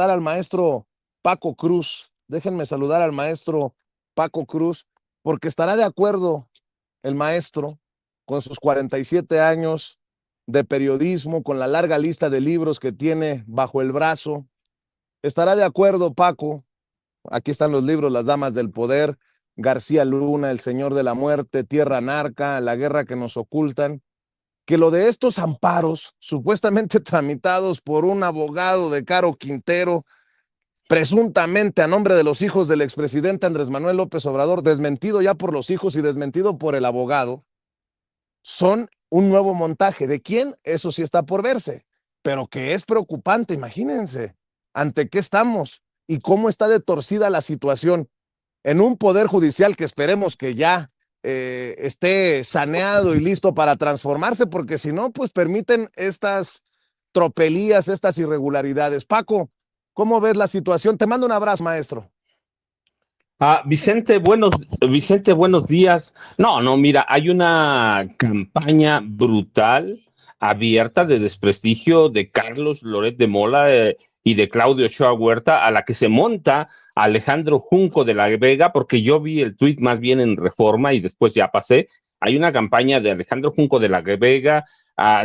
al maestro Paco Cruz. Déjenme saludar al maestro Paco Cruz, porque estará de acuerdo el maestro con sus 47 años de periodismo, con la larga lista de libros que tiene bajo el brazo. Estará de acuerdo, Paco. Aquí están los libros: Las Damas del Poder, García Luna, El Señor de la Muerte, Tierra Narca, La Guerra que nos ocultan, que lo de estos amparos, supuestamente tramitados por un abogado de Caro Quintero, presuntamente a nombre de los hijos del expresidente Andrés Manuel López Obrador, desmentido ya por los hijos y desmentido por el abogado, son un nuevo montaje. ¿De quién? Eso sí está por verse, pero que es preocupante. Imagínense ante qué estamos y cómo está de torcida la situación en un poder judicial que esperemos que ya esté saneado y listo para transformarse, porque si no, pues permiten estas tropelías, estas irregularidades. Paco, ¿cómo ves la situación? Te mando un abrazo, maestro. Vicente, buenos días. No, mira, hay una campaña brutal, abierta de desprestigio de Carlos Loret de Mola y de Claudio Ochoa Huerta, a la que se monta Alejandro Junco de la Vega, porque yo vi el tuit más bien en Reforma y después ya pasé. Hay una campaña de Alejandro Junco de la Vega,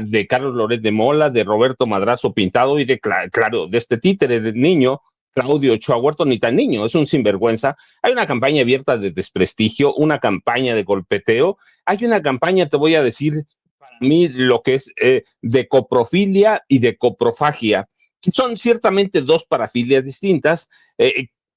de Carlos Loret de Mola, de Roberto Madrazo Pintado y claro, de este títere del niño Claudio Ochoa Huerta, ni tan niño, es un sinvergüenza. Hay una campaña abierta de desprestigio, una campaña de golpeteo, hay una campaña, te voy a decir, para mí lo que es de coprofilia y de coprofagia. Son ciertamente dos parafilias distintas,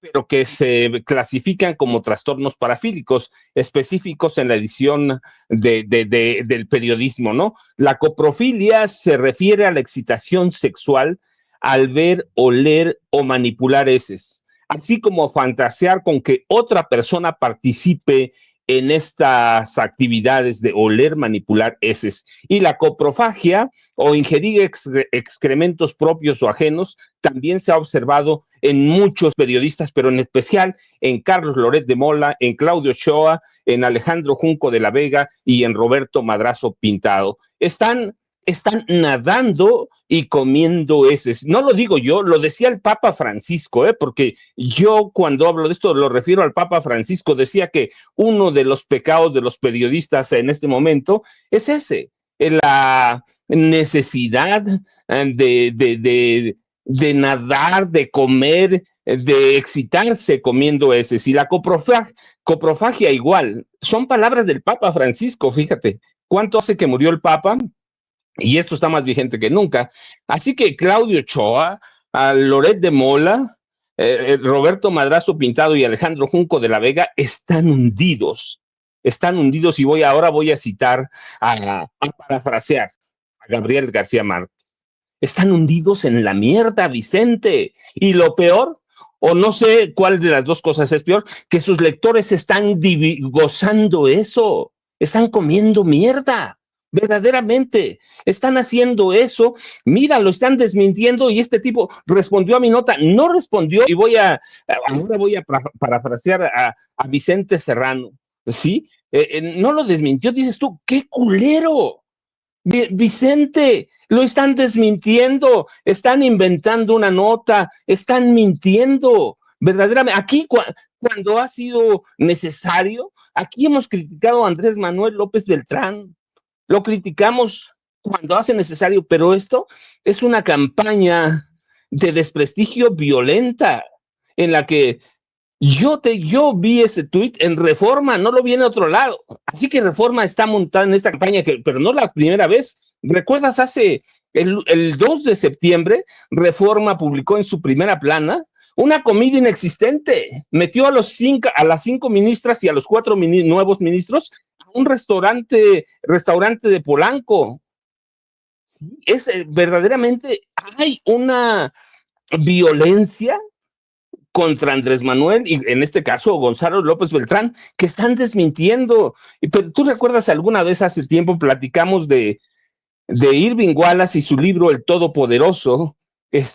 pero que se clasifican como trastornos parafílicos específicos en la edición del periodismo, ¿no? La coprofilia se refiere a la excitación sexual al ver, oler o manipular heces, así como fantasear con que otra persona participe en estas actividades de oler, manipular heces. Y la coprofagia o ingerir excrementos propios o ajenos también se ha observado en muchos periodistas, pero en especial en Carlos Loret de Mola, en Claudio Ochoa, en Alejandro Junco de la Vega y en Roberto Madrazo Pintado. Están nadando y comiendo heces. No lo digo yo, lo decía el Papa Francisco, porque yo cuando hablo de esto lo refiero al Papa Francisco. Decía que uno de los pecados de los periodistas en este momento es ese, la necesidad de nadar, de comer, de excitarse comiendo heces. Y la coprofagia igual, son palabras del Papa Francisco, fíjate. ¿Cuánto hace que murió el Papa? Y esto está más vigente que nunca. Así que Claudio Ochoa, a Loret de Mola, Roberto Madrazo Pintado y Alejandro Junco de la Vega están hundidos y ahora voy a citar, a parafrasear a Gabriel García Márquez. Están hundidos en la mierda, Vicente. Y lo peor, o no sé cuál de las dos cosas es peor, que sus lectores están gozando eso, están comiendo mierda. Verdaderamente, están haciendo eso. Mira, lo están desmintiendo y este tipo respondió a mi nota, no respondió y ahora voy a parafrasear a Vicente Serrano, ¿sí? No lo desmintió, dices tú, qué culero. Vicente, lo están desmintiendo, están inventando una nota, están mintiendo. Verdaderamente, aquí cuando ha sido necesario, aquí hemos criticado a Andrés Manuel López Beltrán, lo criticamos cuando hace necesario, pero esto es una campaña de desprestigio violenta en la que yo vi ese tuit en Reforma, no lo vi en otro lado. Así que Reforma está montada en esta campaña, pero no la primera vez. ¿Recuerdas hace el 2 de septiembre, Reforma publicó en su primera plana una comida inexistente? Metió a las cinco ministras y a los cuatro nuevos ministros a un restaurante de Polanco. Verdaderamente hay una violencia contra Andrés Manuel y en este caso Gonzalo López Beltrán, que están desmintiendo. Pero tú recuerdas alguna vez hace tiempo platicamos de Irving Wallace y su libro El Todopoderoso. Es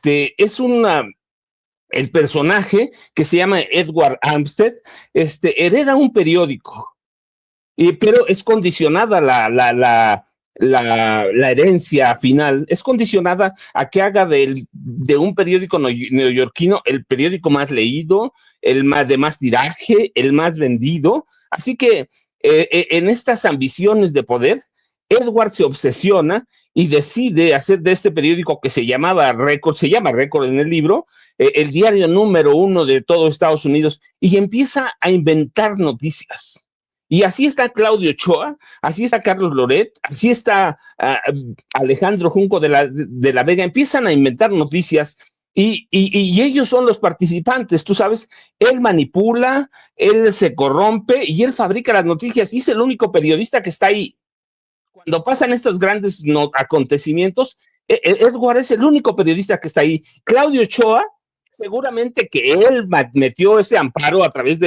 el personaje que se llama Edward Armstead, hereda un periódico, pero es condicionada la herencia final es condicionada a que haga de un periódico neoyorquino el periódico más leído, el más de más tiraje, el más vendido. Así que en estas ambiciones de poder, Edward se obsesiona y decide hacer de este periódico que se llama Record en el libro, el diario número uno de todo Estados Unidos, y empieza a inventar noticias. Y así está Claudio Ochoa, así está Carlos Loret, así está Alejandro Junco de la Vega, empiezan a inventar noticias y ellos son los participantes, tú sabes, él manipula, él se corrompe y él fabrica las noticias y es el único periodista que está ahí. Cuando pasan estos grandes acontecimientos, Edward es el único periodista que está ahí. Claudio Ochoa, seguramente que él metió ese amparo a través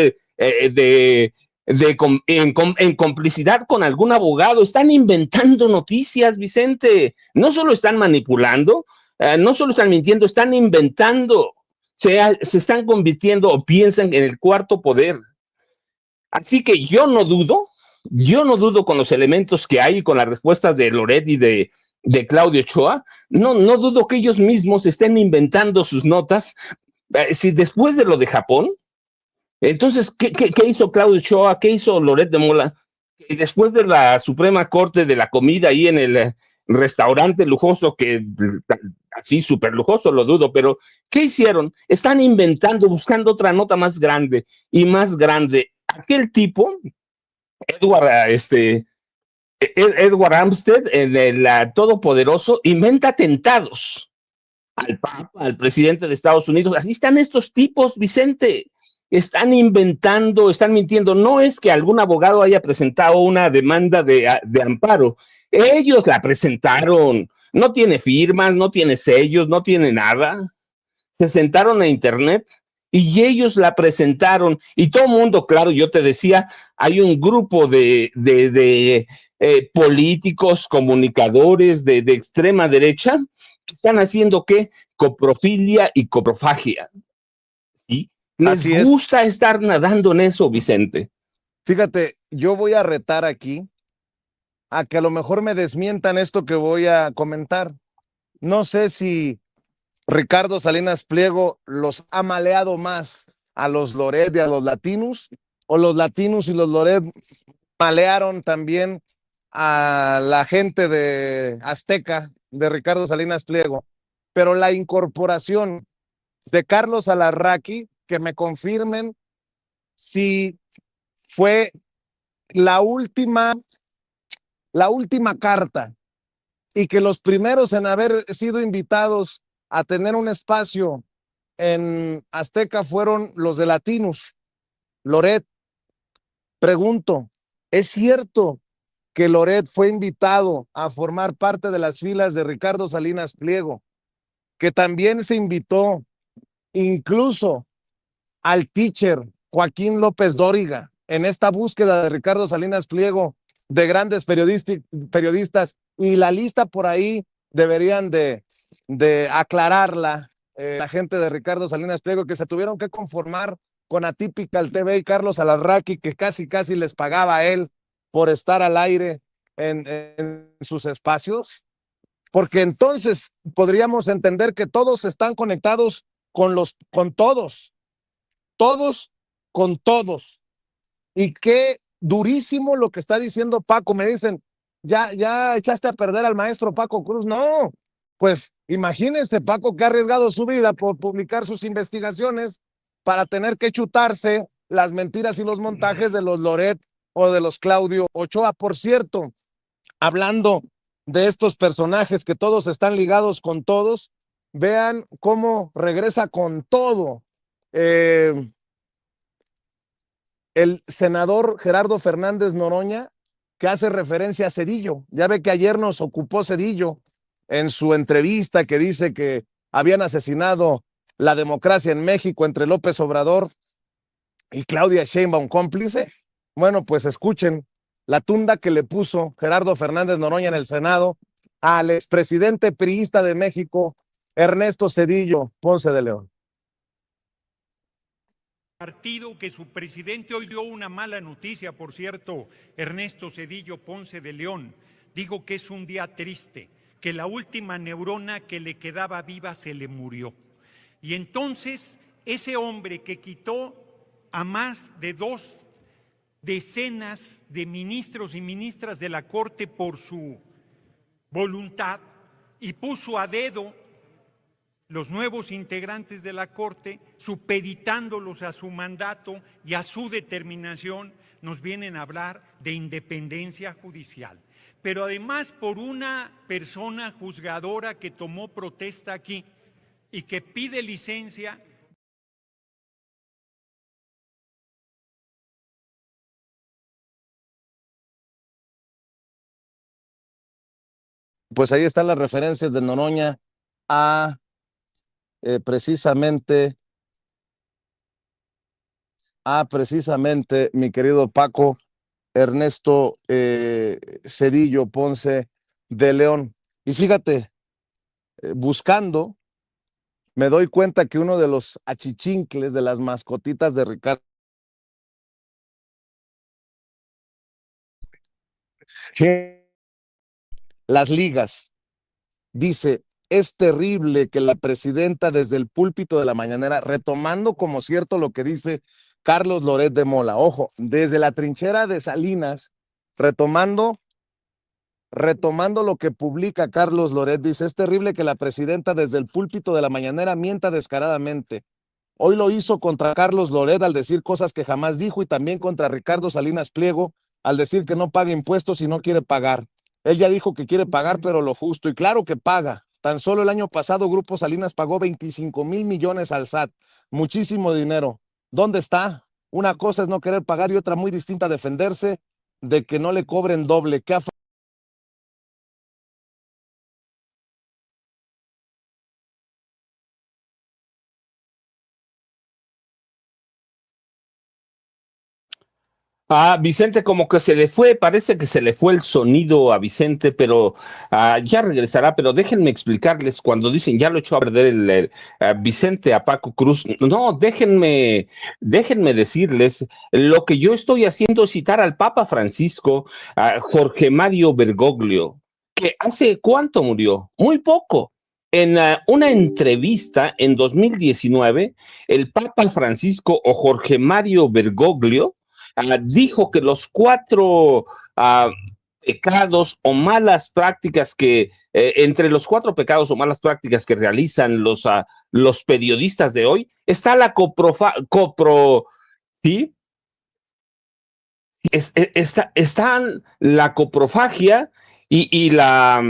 en complicidad con algún abogado. Están inventando noticias, Vicente. No solo están manipulando, no solo están mintiendo, están inventando. Se están convirtiendo o piensan en el cuarto poder. Así que yo no dudo con los elementos que hay, con las respuestas de Loret y de Claudio Ochoa, no dudo que ellos mismos estén inventando sus notas. Si después de lo de Japón, entonces, ¿qué hizo Claudio Ochoa? ¿Qué hizo Loret de Mola? Y después de la Suprema Corte de la comida ahí en el restaurante lujoso, que así súper lujoso, lo dudo, pero ¿qué hicieron? Están inventando, buscando otra nota más grande y más grande. Aquel tipo, Edward, Edward Armstead, el todopoderoso, inventa atentados al Papa, al presidente de Estados Unidos. Así están estos tipos, Vicente. Están inventando, están mintiendo. No es que algún abogado haya presentado una demanda de amparo. Ellos la presentaron. No tiene firmas, no tiene sellos, no tiene nada. Se sentaron a internet y ellos la presentaron. Y todo el mundo, claro, yo te decía, hay un grupo de políticos, comunicadores de extrema derecha que están haciendo qué? Coprofilia y coprofagia. ¿Sí? Les Así es. gusta estar nadando en eso, Vicente. Fíjate, yo voy a retar aquí a que a lo mejor me desmientan esto que voy a comentar. No sé si Ricardo Salinas Pliego los ha maleado más a los Loret y a los latinos, o los latinos y los Loret malearon también a la gente de Azteca, de Ricardo Salinas Pliego. Pero la incorporación de Carlos Alarraqui, que me confirmen si fue la última carta y que los primeros en haber sido invitados a tener un espacio en Azteca fueron los de Latinos. Loret, pregunto, ¿es cierto que Loret fue invitado a formar parte de las filas de Ricardo Salinas Pliego, que también se invitó incluso al teacher Joaquín López Dóriga en esta búsqueda de Ricardo Salinas Pliego de grandes periodistas, y la lista por ahí deberían de aclararla la gente de Ricardo Salinas Pliego, que se tuvieron que conformar con Atypical TV y Carlos Alarraqui, que casi les pagaba a él por estar al aire en sus espacios? Porque entonces podríamos entender que todos están conectados con todos con todos. Y qué durísimo lo que está diciendo Paco. Me dicen, ya echaste a perder al maestro Paco Cruz. No, pues imagínense, Paco, que ha arriesgado su vida por publicar sus investigaciones para tener que chutarse las mentiras y los montajes de los Loret o de los Claudio Ochoa. Por cierto, hablando de estos personajes que todos están ligados con todos, vean cómo regresa con todo el senador Gerardo Fernández Noroña, que hace referencia a Zedillo. Ya ve que ayer nos ocupó Zedillo en su entrevista, que dice que habían asesinado la democracia en México entre López Obrador y Claudia Sheinbaum cómplice. Bueno, pues escuchen la tunda que le puso Gerardo Fernández Noroña en el Senado al expresidente priista de México, Ernesto Zedillo Ponce de León. Partido que su presidente hoy dio una mala noticia, por cierto, Ernesto Zedillo Ponce de León. digo que es un día triste, que la última neurona que le quedaba viva se le murió. Y entonces ese hombre que quitó a más de 2 decenas de ministros y ministras de la Corte por su voluntad y puso a dedo los nuevos integrantes de la Corte, supeditándolos a su mandato y a su determinación, nos vienen a hablar de independencia judicial. Pero además por una persona juzgadora que tomó protesta aquí y que pide licencia. Pues ahí están las referencias de Noroña a precisamente, mi querido Paco Ernesto Zedillo Ponce de León. Y fíjate, buscando, me doy cuenta que uno de los achichincles, de las mascotitas de Ricardo, que las ligas, dice, es terrible que la presidenta desde el púlpito de la mañanera, retomando como cierto lo que dice Carlos Loret de Mola, ojo, desde la trinchera de Salinas, retomando lo que publica Carlos Loret, dice, es terrible que la presidenta desde el púlpito de la mañanera mienta descaradamente. Hoy lo hizo contra Carlos Loret al decir cosas que jamás dijo y también contra Ricardo Salinas Pliego al decir que no paga impuestos y no quiere pagar. Él ya dijo que quiere pagar, pero lo justo, y claro que paga. Tan solo el año pasado Grupo Salinas pagó 25,000 millones al SAT. Muchísimo dinero. ¿Dónde está? Una cosa es no querer pagar y otra muy distinta defenderse de que no le cobren doble. ¿Qué Vicente, como que se le fue, parece que se le fue el sonido a Vicente, pero ya regresará. Pero déjenme explicarles, cuando dicen ya lo echó a perder Vicente a Paco Cruz, no, déjenme decirles, lo que yo estoy haciendo es citar al Papa Francisco, a Jorge Mario Bergoglio, que hace cuánto murió, muy poco. En una entrevista en 2019, el Papa Francisco o Jorge Mario Bergoglio dijo que los 4 pecados o malas prácticas que, entre los 4 pecados o malas prácticas que realizan los periodistas de hoy, está la ¿sí? Están la coprofagia y la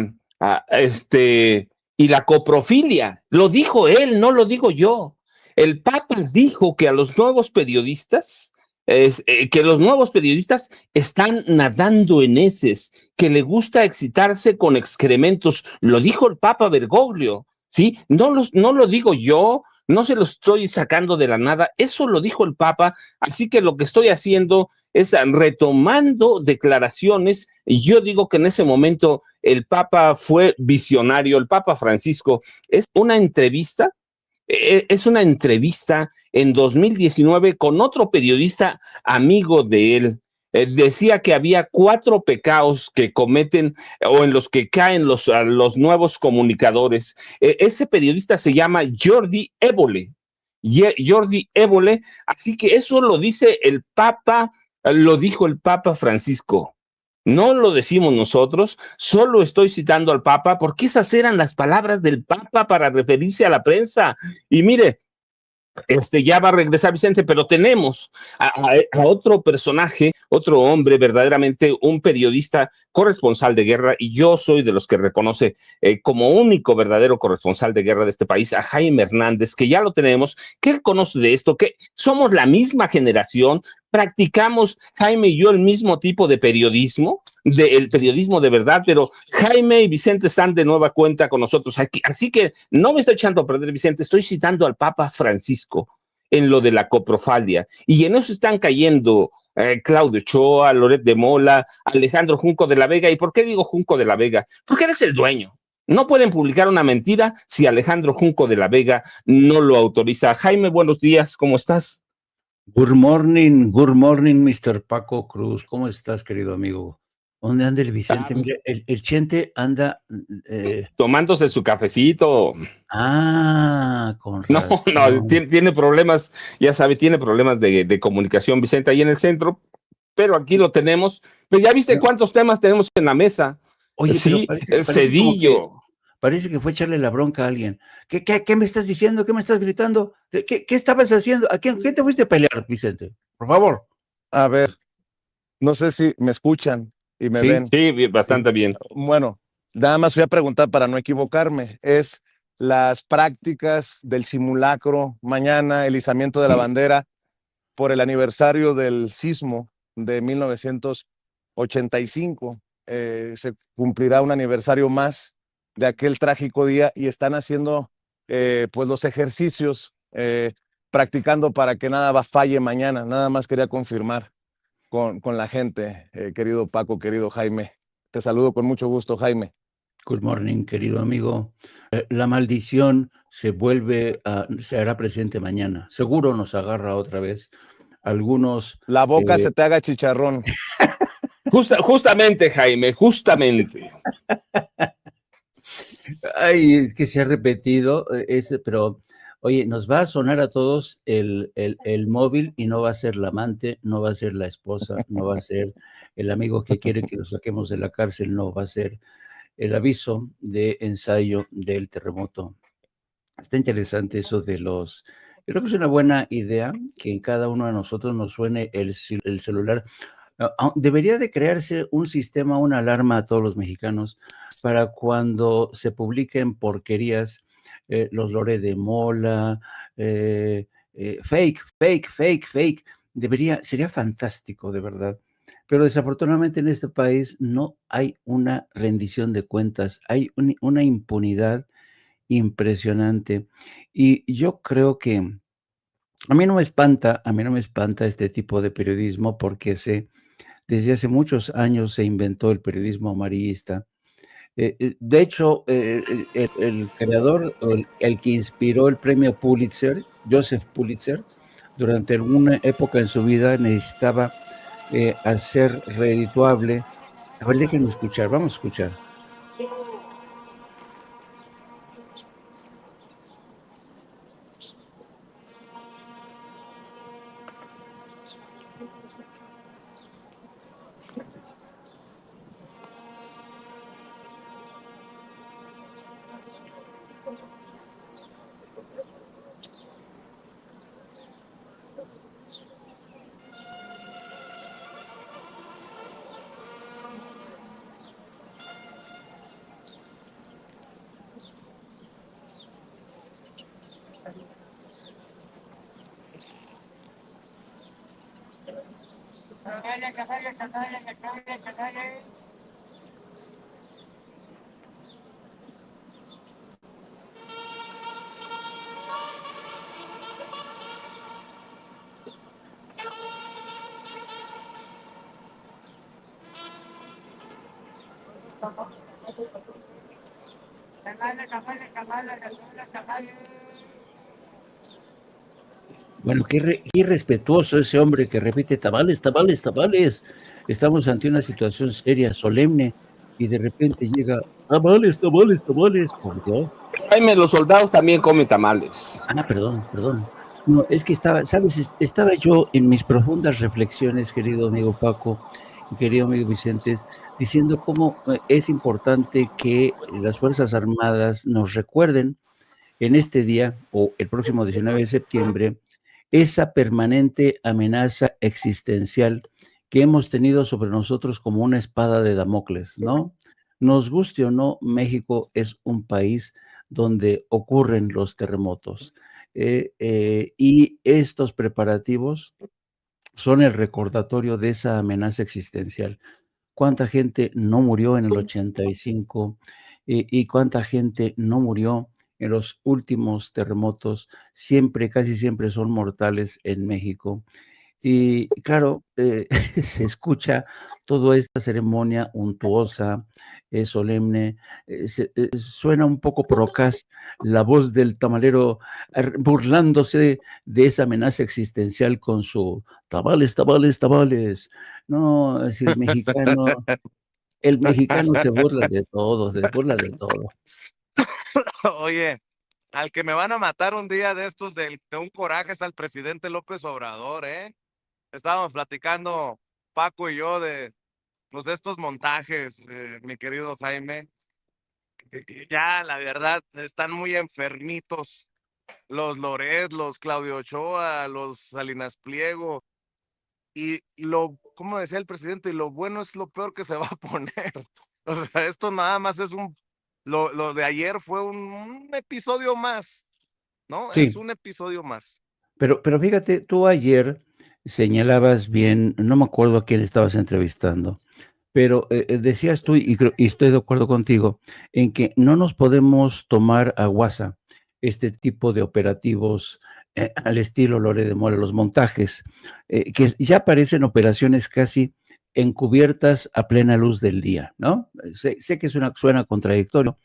coprofilia. Lo dijo él, no lo digo yo. El Papa dijo que a los nuevos periodistas, que los nuevos periodistas están nadando en heces, que le gusta excitarse con excrementos. Lo dijo el Papa Bergoglio, ¿sí? No lo digo yo, no se lo estoy sacando de la nada, eso lo dijo el Papa, así que lo que estoy haciendo es retomando declaraciones. Y yo digo que en ese momento el Papa fue visionario, el Papa Francisco. Es una entrevista en 2019 con otro periodista amigo de él. Decía que había 4 pecados que cometen o en los que caen los nuevos comunicadores. Ese periodista se llama Jordi Évole. Jordi Évole, así que eso lo dice el Papa, lo dijo el Papa Francisco. No lo decimos nosotros, solo estoy citando al Papa porque esas eran las palabras del Papa para referirse a la prensa. Y mire, ya va a regresar Vicente, pero tenemos a otro personaje, otro hombre, verdaderamente un periodista corresponsal de guerra, y yo soy de los que reconoce como único verdadero corresponsal de guerra de este país, a Jaime Hernández, que ya lo tenemos, que él conoce de esto, que somos la misma generación, practicamos Jaime y yo el mismo tipo de periodismo, el periodismo de verdad, pero Jaime y Vicente están de nueva cuenta con nosotros aquí, así que no me estoy echando a perder, Vicente, estoy citando al Papa Francisco en lo de la coprofalia, y en eso están cayendo Claudio Ochoa, Loret de Mola, Alejandro Junco de la Vega. ¿Y por qué digo Junco de la Vega? Porque él es el dueño. No pueden publicar una mentira si Alejandro Junco de la Vega no lo autoriza. Jaime, buenos días, ¿cómo estás? Good morning, Mr. Paco Cruz. ¿Cómo estás, querido amigo? ¿Dónde anda el Vicente? Mira, el Chente anda... tomándose su cafecito. Con No, razón. tiene problemas, ya sabe, tiene problemas de comunicación, Vicente, ahí en el centro, pero aquí lo tenemos. Pero ya viste cuántos temas tenemos en la mesa. Oye, pero Sí, parece como que... Cedillo. Parece que fue echarle la bronca a alguien. ¿Qué me estás diciendo? ¿Qué me estás gritando? ¿Qué estabas haciendo? ¿A quién te fuiste a pelear, Vicente? Por favor. A ver, no sé si me escuchan y me Sí. ven. Sí, bastante bien. Bueno, nada más voy a preguntar para no equivocarme. Es las prácticas del simulacro mañana, el izamiento de la bandera por el aniversario del sismo de 1985. Se cumplirá un aniversario más de aquel trágico día y están haciendo pues los ejercicios, practicando para que nada falle mañana. Nada más quería confirmar con la gente, querido Paco, querido Jaime. Te saludo con mucho gusto, Jaime. Good morning, querido amigo. La maldición se hará presente mañana. Seguro nos agarra otra vez. Algunos... La boca se te haga chicharrón. Justamente, Jaime, justamente. Ay, es que se ha repetido, pero oye, nos va a sonar a todos el móvil y no va a ser la amante, no va a ser la esposa, no va a ser el amigo que quiere que lo saquemos de la cárcel, no, va a ser el aviso de ensayo del terremoto. Está interesante eso de creo que es una buena idea que en cada uno de nosotros nos suene el celular. Debería de crearse un sistema, una alarma a todos los mexicanos para cuando se publiquen porquerías, los Loret de Mola, fake. Sería fantástico, de verdad. Pero desafortunadamente en este país no hay una rendición de cuentas, hay una impunidad impresionante. Y yo creo que a mí no me espanta este tipo de periodismo porque desde hace muchos años se inventó el periodismo amarillista. De hecho, el creador, el que inspiró el premio Pulitzer, Joseph Pulitzer, durante alguna época en su vida necesitaba hacer redituable. A ver, déjenme escuchar, vamos a escuchar. Bueno, qué irrespetuoso ese hombre que repite tamales. Estamos ante una situación seria, solemne, y de repente llega tamales, por Dios. Jaime, los soldados también comen tamales. Perdón. No, es que estaba yo en mis profundas reflexiones, querido amigo Paco y querido amigo Vicente, diciendo cómo es importante que las Fuerzas Armadas nos recuerden en este día o el próximo 19 de septiembre esa permanente amenaza existencial que hemos tenido sobre nosotros como una espada de Damocles, ¿no? Nos guste o no, México es un país donde ocurren los terremotos. Y estos preparativos son el recordatorio de esa amenaza existencial. ¿Cuánta gente no murió en el 85 y cuánta gente no murió en los últimos terremotos? Casi siempre son mortales en México. Y claro, se escucha toda esta ceremonia untuosa, solemne, suena un poco procaz la voz del tamalero burlándose de esa amenaza existencial con su tamales. No, es decir, el mexicano El mexicano se burla de todo, se burla de todo. Oye, al que me van a matar un día de estos de un coraje es al presidente López Obrador, ¿eh? Estábamos platicando Paco y yo pues, de estos montajes, mi querido Jaime. Ya, la verdad, están muy enfermitos los Loret, los Claudio Ochoa, los Salinas Pliego. Y como decía el presidente, y lo bueno es lo peor que se va a poner. O sea, esto nada más es lo de ayer fue un episodio más, ¿no? Es Sí, un episodio más. pero fíjate, tú ayer señalabas bien, no me acuerdo a quién estabas entrevistando, pero decías tú, y estoy de acuerdo contigo, en que no nos podemos tomar a guasa este tipo de operativos al estilo Lore de Mola, los montajes, que ya parecen operaciones casi encubiertas a plena luz del día, ¿no? Sé que suena contradictorio,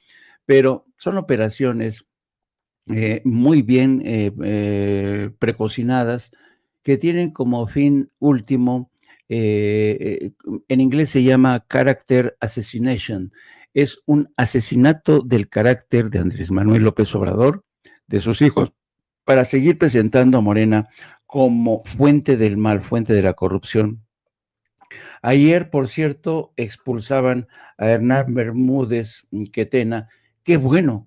pero son operaciones muy bien precocinadas, que tienen como fin último, en inglés se llama character assassination, es un asesinato del carácter de Andrés Manuel López Obrador, de sus hijos, para seguir presentando a Morena como fuente del mal, fuente de la corrupción. Ayer, por cierto, expulsaban a Hernán Bermúdez Quetena. Qué bueno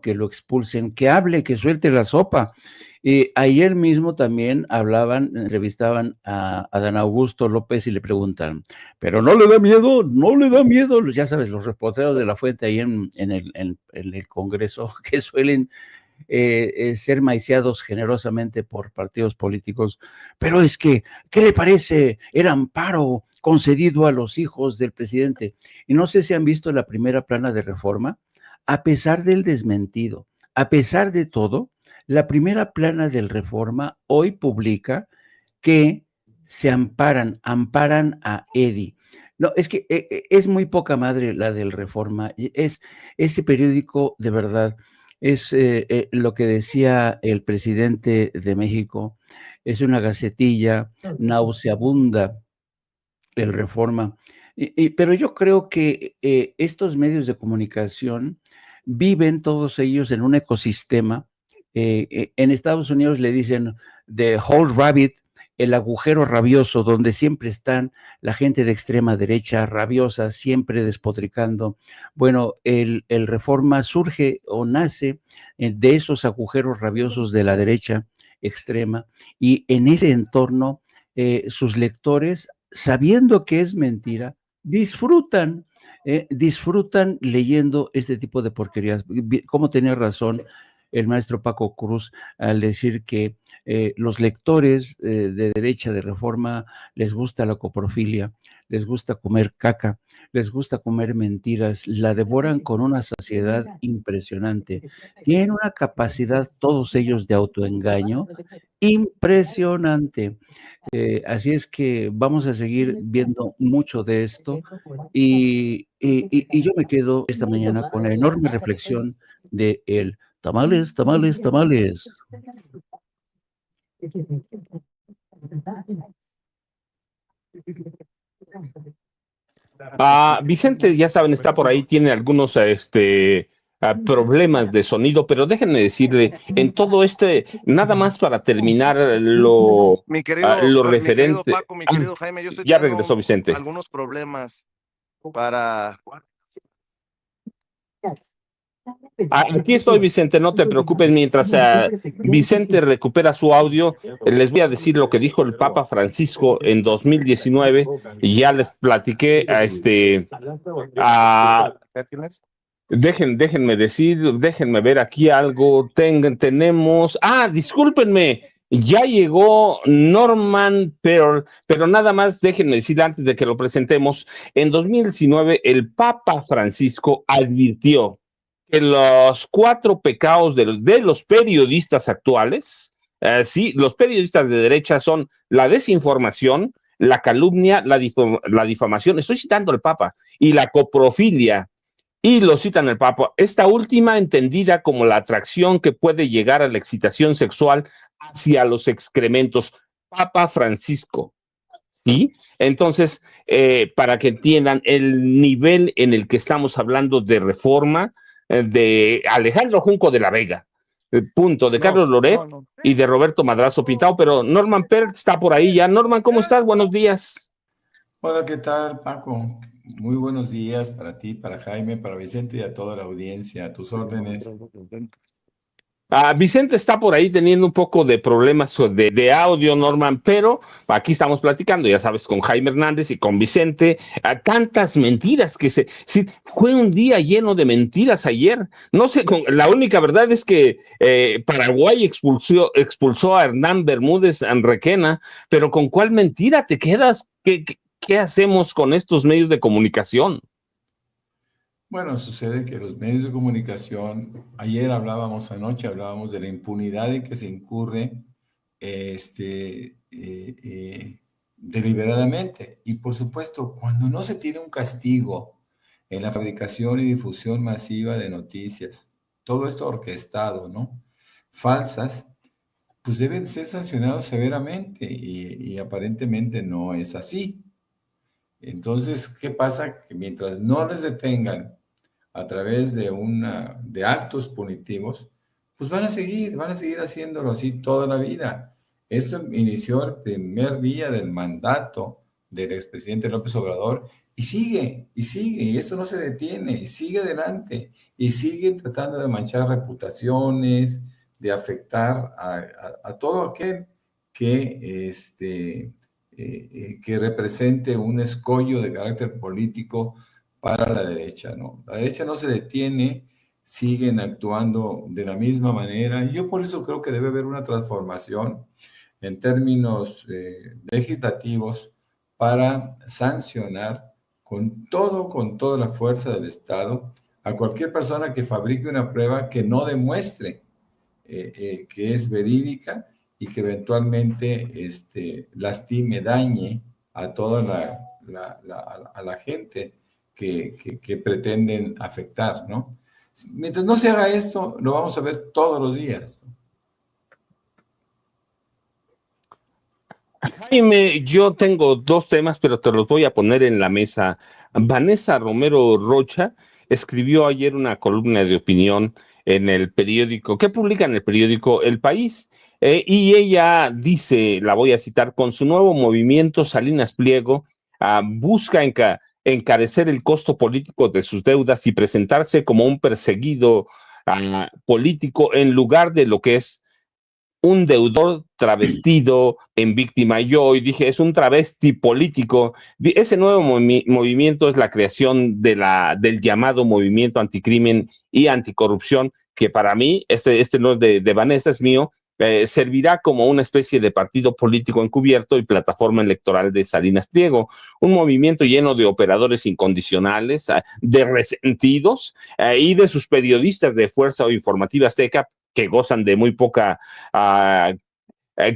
que lo expulsen, que hable, que suelte la sopa. Ayer mismo también entrevistaban a Dan Augusto López y le preguntan, ¿pero no le da miedo? ¿No le da miedo? Ya sabes, los reporteros de la fuente ahí en el Congreso, que suelen ser maiciados generosamente por partidos políticos, pero es que, ¿qué le parece el amparo concedido a los hijos del presidente? Y no sé si han visto la primera plana de Reforma, a pesar del desmentido, a pesar de todo, la primera plana del Reforma hoy publica que se amparan a Eddie. No, es que es muy poca madre la del Reforma. Es ese periódico, de verdad, es lo que decía el presidente de México, es una gacetilla nauseabunda del Reforma. Pero yo creo que estos medios de comunicación viven todos ellos en un ecosistema. En Estados Unidos le dicen the whole rabbit, el agujero rabioso, donde siempre están la gente de extrema derecha rabiosa, siempre despotricando. Bueno, el Reforma surge o nace de esos agujeros rabiosos de la derecha extrema, y en ese entorno sus lectores, sabiendo que es mentira, disfrutan leyendo este tipo de porquerías. Como tenía razón el maestro Paco Cruz al decir que los lectores de derecha, de Reforma, les gusta la coprofilia, les gusta comer caca, les gusta comer mentiras, la devoran con una saciedad impresionante. Tienen una capacidad todos ellos de autoengaño impresionante. Así es que vamos a seguir viendo mucho de esto, y yo me quedo esta mañana con la enorme reflexión de el tamales, tamales, tamales. Vicente, ya saben, está por ahí, tiene algunos problemas de sonido, pero déjenme decirle, en todo nada más para terminar Mi querido referente. Paco, mi querido Jaime, yo estoy Ya teniendo regresó Vicente. algunos problemas para... Aquí estoy, Vicente, no te preocupes. Mientras Vicente recupera su audio, les voy a decir lo que dijo el Papa Francisco en 2019, y ya les platiqué déjenme ver aquí algo. Tenemos. Discúlpenme. Ya llegó Norman Pearl, pero nada más déjenme decir antes de que lo presentemos. En 2019, el Papa Francisco advirtió que los 4 pecados de los periodistas actuales, sí, los periodistas de derecha son la desinformación, la calumnia, la difamación, estoy citando al Papa, y la coprofilia. Y lo citan el Papa, esta última entendida como la atracción que puede llegar a la excitación sexual hacia los excrementos. Papa Francisco, ¿sí? Entonces, para que entiendan el nivel en el que estamos hablando de reforma de Alejandro Junco de la Vega, punto, de No, Carlos Loret no, no. y de Roberto Madrazo Pintado, pero Norman Pert está por ahí ya. Norman, ¿cómo estás? Buenos días. Hola, ¿qué tal, Paco? Muy buenos días para ti, para Jaime, para Vicente y a toda la audiencia. A tus órdenes. Vicente está por ahí teniendo un poco de problemas de audio, Norman, pero aquí estamos platicando, ya sabes, con Jaime Hernández y con Vicente. Tantas mentiras sí, fue un día lleno de mentiras ayer. No sé, la única verdad es que Paraguay expulsó a Hernán Bermúdez Anrequena, pero ¿con cuál mentira te quedas? ¿Qué hacemos con estos medios de comunicación? Bueno, sucede que los medios de comunicación, anoche hablábamos de la impunidad en que se incurre deliberadamente. Y por supuesto, cuando no se tiene un castigo en la fabricación y difusión masiva de noticias, todo esto orquestado, ¿no? Falsas, pues deben ser sancionados severamente y aparentemente no es así. Entonces, ¿qué pasa? Que mientras no les detengan a través de actos punitivos, pues van a seguir haciéndolo así toda la vida. Esto inició el primer día del mandato del expresidente López Obrador y esto no se detiene, y sigue adelante, y siguen tratando de manchar reputaciones, de afectar a todo aquel que represente un escollo de carácter político para la derecha, ¿no? La derecha no se detiene, siguen actuando de la misma manera. Y yo por eso creo que debe haber una transformación en términos legislativos para sancionar con toda la fuerza del Estado a cualquier persona que fabrique una prueba que no demuestre que es verídica y que eventualmente lastime, dañe a toda la gente que pretenden afectar, ¿no? Mientras no se haga esto, lo vamos a ver todos los días. Jaime, yo tengo dos temas, pero te los voy a poner en la mesa. Vanessa Romero Rocha escribió ayer una columna de opinión en el periódico, que publica en el periódico El País, y ella dice, la voy a citar, con su nuevo movimiento, Salinas Pliego busca encarecer el costo político de sus deudas y presentarse como un perseguido político en lugar de lo que es un deudor travestido en víctima. Yo hoy dije, es un travesti político. Ese nuevo movimiento es la creación del llamado movimiento anticrimen y anticorrupción, que para mí, este no es de Vanessa, es mío, servirá como una especie de partido político encubierto y plataforma electoral de Salinas Pliego, un movimiento lleno de operadores incondicionales, de resentidos y de sus periodistas de Fuerza o Informativa Azteca, que gozan de muy poca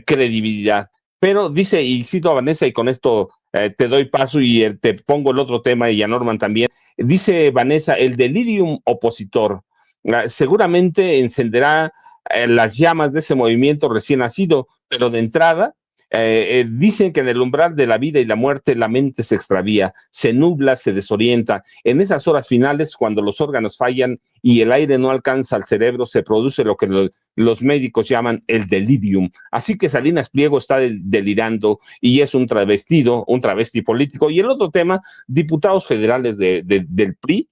credibilidad. Pero dice, y cito a Vanessa, y con esto te doy paso y te pongo el otro tema y a Norman también. Dice Vanessa, el delirium opositor seguramente encenderá las llamas de ese movimiento recién nacido, pero de entrada dicen que en el umbral de la vida y la muerte la mente se extravía, se nubla, se desorienta. En esas horas finales, cuando los órganos fallan y el aire no alcanza al cerebro, se produce lo que los médicos llaman el delirium. Así que Salinas Pliego está delirando y es un travesti político. Y el otro tema, diputados federales del PRI,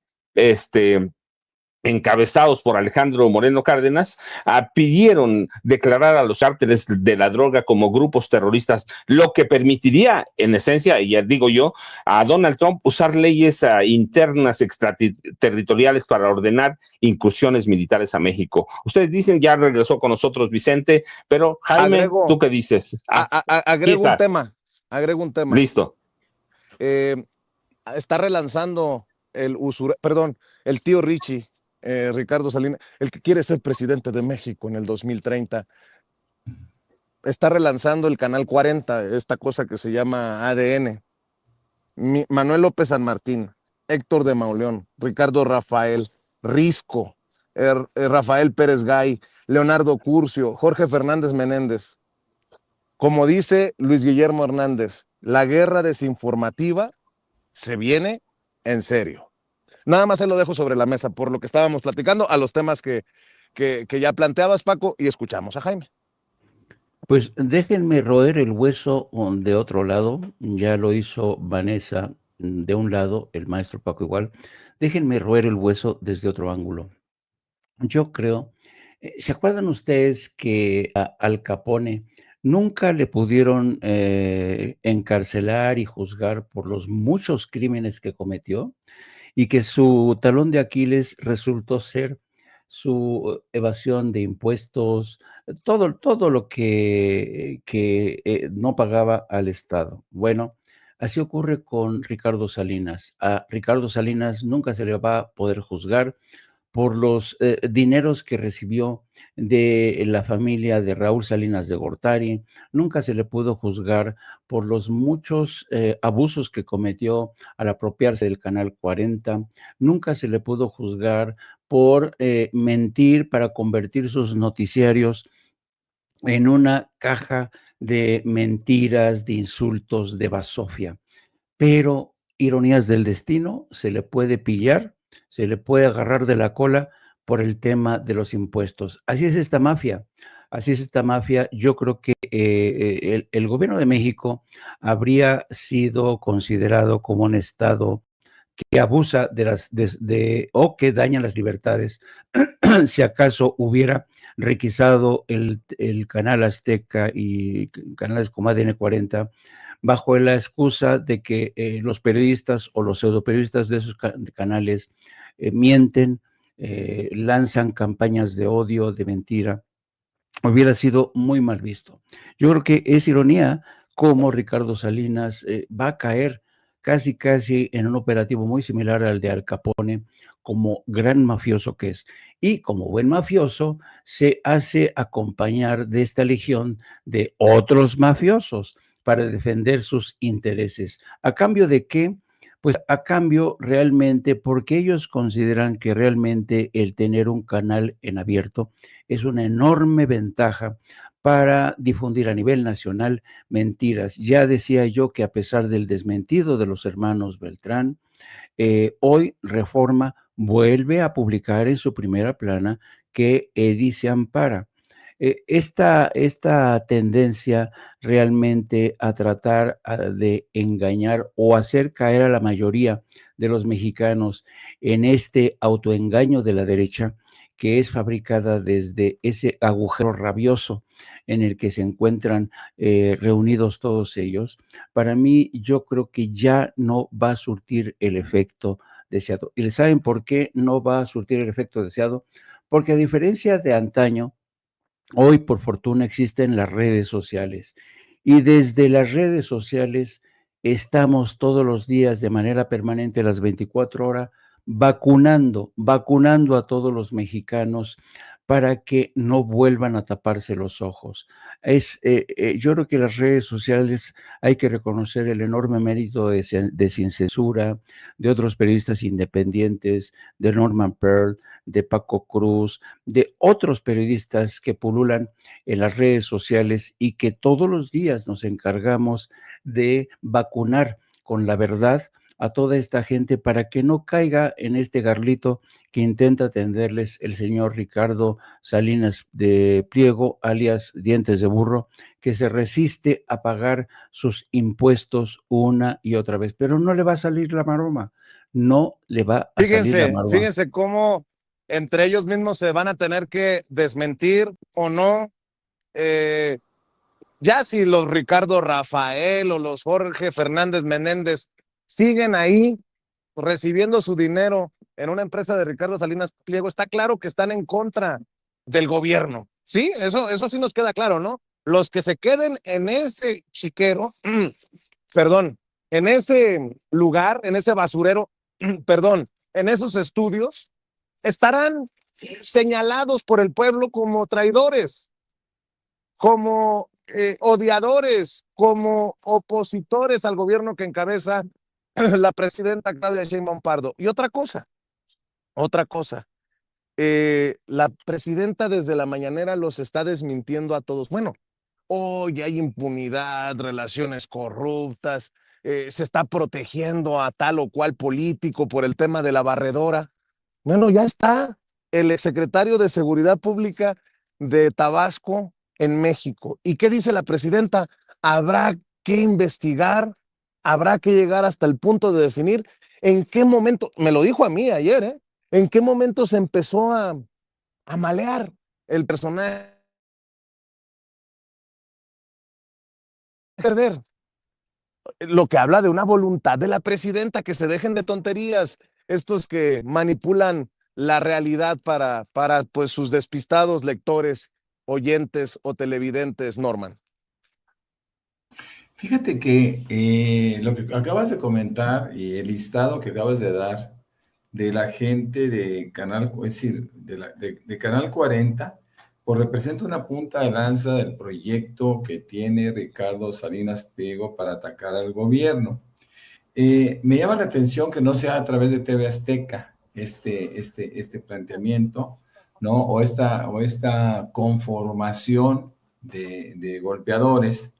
encabezados por Alejandro Moreno Cárdenas, pidieron declarar a los cárteles de la droga como grupos terroristas, lo que permitiría, en esencia, y ya digo yo, a Donald Trump usar leyes internas extraterritoriales para ordenar incursiones militares a México. Ustedes dicen, ya regresó con nosotros Vicente, pero Jaime, ¿tú qué dices? Agrego un tema. Listo. Está relanzando el tío Richie, Ricardo Salinas, el que quiere ser presidente de México en el 2030, está relanzando el Canal 40, esta cosa que se llama ADN. Manuel López San Martín, Héctor de Mauleón, Ricardo Rafael, Risco, Rafael Pérez Gay, Leonardo Curcio, Jorge Fernández Menéndez. Como dice Luis Guillermo Hernández, la guerra desinformativa se viene en serio. Nada más se lo dejo sobre la mesa por lo que estábamos platicando a los temas que ya planteabas, Paco, y escuchamos a Jaime. Pues déjenme roer el hueso de otro lado, ya lo hizo Vanessa de un lado, el maestro Paco igual, déjenme roer el hueso desde otro ángulo. Yo creo, ¿se acuerdan ustedes que a Al Capone nunca le pudieron encarcelar y juzgar por los muchos crímenes que cometió? Y que su talón de Aquiles resultó ser su evasión de impuestos, todo lo que no pagaba al Estado. Bueno, así ocurre con Ricardo Salinas. A Ricardo Salinas nunca se le va a poder juzgar por los dineros que recibió de la familia de Raúl Salinas de Gortari, nunca se le pudo juzgar por los muchos abusos que cometió al apropiarse del Canal 40, nunca se le pudo juzgar por mentir para convertir sus noticiarios en una caja de mentiras, de insultos, de basofia. Pero, ironías del destino, se le puede pillar, se le puede agarrar de la cola por el tema de los impuestos. Así es esta mafia, así es esta mafia. Yo creo que el gobierno de México habría sido considerado como un estado que abusa o que daña las libertades, si acaso hubiera requisado el canal Azteca y canales como ADN 40 bajo la excusa de que los periodistas o los pseudoperiodistas de esos canales mienten, lanzan campañas de odio, de mentira. Hubiera sido muy mal visto. Yo creo que es ironía cómo Ricardo Salinas va a caer casi en un operativo muy similar al de Al Capone, como gran mafioso que es. Y como buen mafioso, se hace acompañar de esta legión de otros mafiosos para defender sus intereses. ¿A cambio de qué? Pues a cambio realmente porque ellos consideran que realmente el tener un canal en abierto es una enorme ventaja para difundir a nivel nacional mentiras. Ya decía yo que a pesar del desmentido de los hermanos Beltrán, hoy Reforma vuelve a publicar en su primera plana que Eddie se ampara. Esta tendencia realmente a tratar de engañar o hacer caer a la mayoría de los mexicanos en este autoengaño de la derecha, que es fabricada desde ese agujero rabioso en el que se encuentran reunidos todos ellos, para mí yo creo que ya no va a surtir el efecto deseado. ¿Y saben por qué no va a surtir el efecto deseado? Porque a diferencia de antaño, hoy, por fortuna, existen las redes sociales y desde las redes sociales estamos todos los días de manera permanente, las 24 horas, vacunando a todos los mexicanos para que no vuelvan a taparse los ojos. Yo creo que las redes sociales hay que reconocer el enorme mérito de Sin Censura, de otros periodistas independientes, de Norman Pearl, de Paco Cruz, de otros periodistas que pululan en las redes sociales y que todos los días nos encargamos de vacunar con la verdad a toda esta gente para que no caiga en este garlito que intenta tenderles el señor Ricardo Salinas de Pliego, alias Dientes de Burro, que se resiste a pagar sus impuestos una y otra vez, pero no le va a salir la maroma, no le va a salir la maroma. Fíjense cómo entre ellos mismos se van a tener que desmentir o no. Ya si los Ricardo Rafael o los Jorge Fernández Menéndez siguen ahí recibiendo su dinero en una empresa de Ricardo Salinas Pliego, está claro que están en contra del gobierno. Sí, eso sí nos queda claro, ¿no? Los que se queden en ese chiquero, perdón, en ese lugar, en ese basurero, perdón, en esos estudios, estarán señalados por el pueblo como traidores, como odiadores, como opositores al gobierno que encabeza la presidenta Claudia Sheinbaum Pardo. Y otra cosa, la presidenta desde la mañanera los está desmintiendo a todos. Bueno, hoy hay impunidad, relaciones corruptas, se está protegiendo a tal o cual político por el tema de la barredora. Bueno, ya está el exsecretario de Seguridad Pública de Tabasco en México. ¿Y qué dice la presidenta? Habrá que investigar, habrá que llegar hasta el punto de definir en qué momento, me lo dijo a mí ayer, en qué momento se empezó a malear el personaje, perder. Lo que habla de una voluntad de la presidenta, que se dejen de tonterías, estos que manipulan la realidad para pues, sus despistados lectores, oyentes o televidentes, Norman. Fíjate que lo que acabas de comentar y el listado que acabas de dar de la gente de Canal, es decir, de Canal 40, pues representa una punta de lanza del proyecto que tiene Ricardo Salinas Pliego para atacar al gobierno. Me llama la atención que no sea a través de TV Azteca este planteamiento, ¿no? O esta conformación de golpeadores,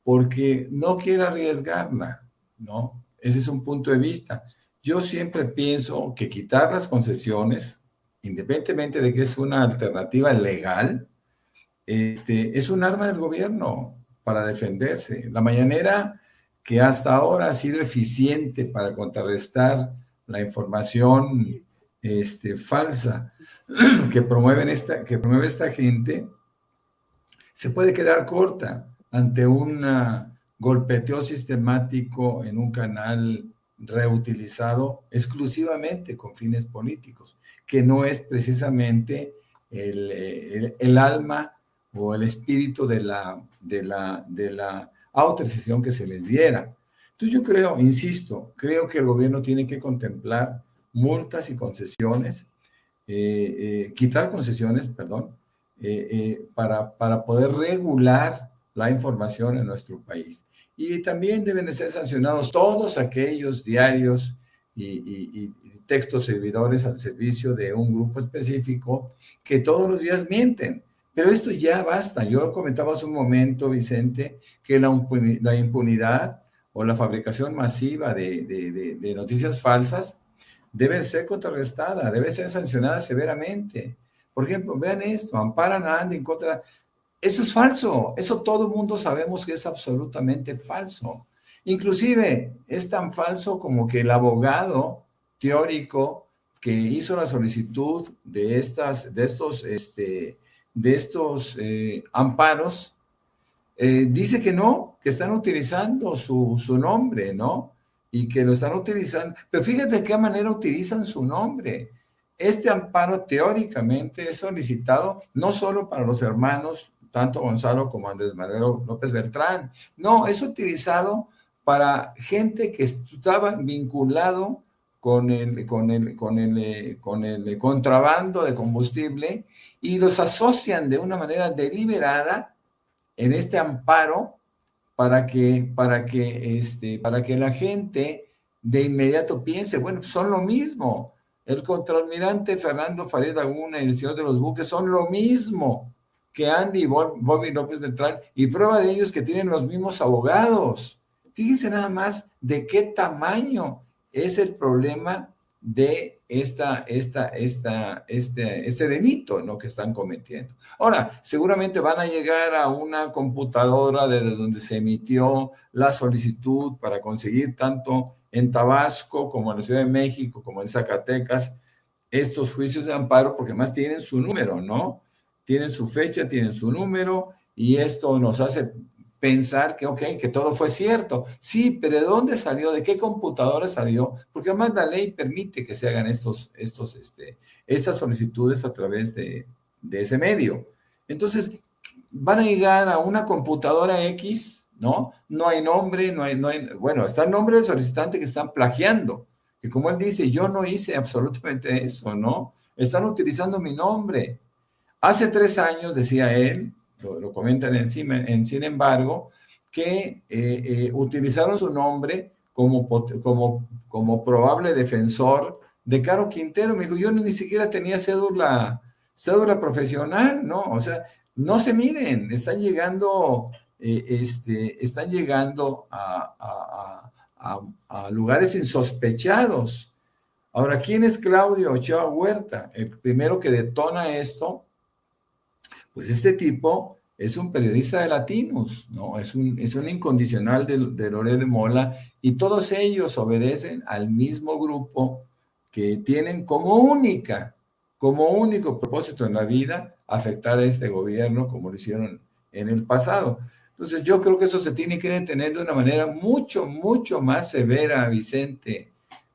porque no quiere arriesgarla, ¿no? Ese es un punto de vista. Yo siempre pienso que quitar las concesiones, independientemente de que es una alternativa legal, es un arma del gobierno para defenderse. La mañanera, que hasta ahora ha sido eficiente para contrarrestar la información falsa que promueve esta gente, se puede quedar corta ante un golpeteo sistemático en un canal reutilizado exclusivamente con fines políticos, que no es precisamente el alma o el espíritu de la autorización que se les diera. Entonces yo creo, insisto, creo que el gobierno tiene que contemplar multas y concesiones, quitar concesiones, perdón, para poder regular la información en nuestro país. Y también deben de ser sancionados todos aquellos diarios y textos servidores al servicio de un grupo específico que todos los días mienten. Pero esto ya basta. Yo comentaba hace un momento, Vicente, que la impunidad o la fabricación masiva de noticias falsas debe ser contrarrestada, debe ser sancionada severamente. Por ejemplo, vean esto, amparan a Andy en contra. Eso es falso, eso todo el mundo sabemos que es absolutamente falso. Inclusive es tan falso como que el abogado teórico que hizo la solicitud de estos amparos, dice que no, que están utilizando su nombre, ¿no? Y que lo están utilizando, pero fíjate de qué manera utilizan su nombre. Este amparo teóricamente es solicitado no solo para los hermanos, tanto Gonzalo como Andrés Manuel López Beltrán, no, es utilizado para gente que estaba vinculado con el contrabando de combustible y los asocian de una manera deliberada en este amparo para que la gente de inmediato piense, bueno, son lo mismo. El contraalmirante Fernando Farías Laguna y el señor de los buques son lo mismo que Andy y Bobby López Beltrán, y prueba de ello es que tienen los mismos abogados. Fíjense nada más de qué tamaño es el problema de este delito, ¿no?, que están cometiendo. Ahora, seguramente van a llegar a una computadora desde donde se emitió la solicitud para conseguir tanto en Tabasco como en la Ciudad de México, como en Zacatecas, estos juicios de amparo, porque más tienen su número, ¿no? Tienen su fecha, tienen su número, y esto nos hace pensar que, ok, que todo fue cierto. Sí, pero ¿de dónde salió? ¿De qué computadora salió? Porque además la ley permite que se hagan estas solicitudes a través de ese medio. Entonces, van a llegar a una computadora X, ¿no? No hay nombre, bueno, está el nombre del solicitante que están plagiando, que como él dice, yo no hice absolutamente eso, ¿no? Están utilizando mi nombre. Hace 3 años, decía él, lo comentan sin embargo, que utilizaron su nombre como probable defensor de Caro Quintero. Me dijo, yo ni siquiera tenía cédula profesional, ¿no? O sea, no se miden, están llegando, están llegando a lugares insospechados. Ahora, ¿quién es Claudio Ochoa Huerta? El primero que detona esto, pues este tipo es un periodista de Latinos, ¿no? Es un incondicional de Loret de Mola, y todos ellos obedecen al mismo grupo que tienen como único propósito en la vida afectar a este gobierno como lo hicieron en el pasado. Entonces yo creo que eso se tiene que detener de una manera mucho, mucho más severa, Vicente,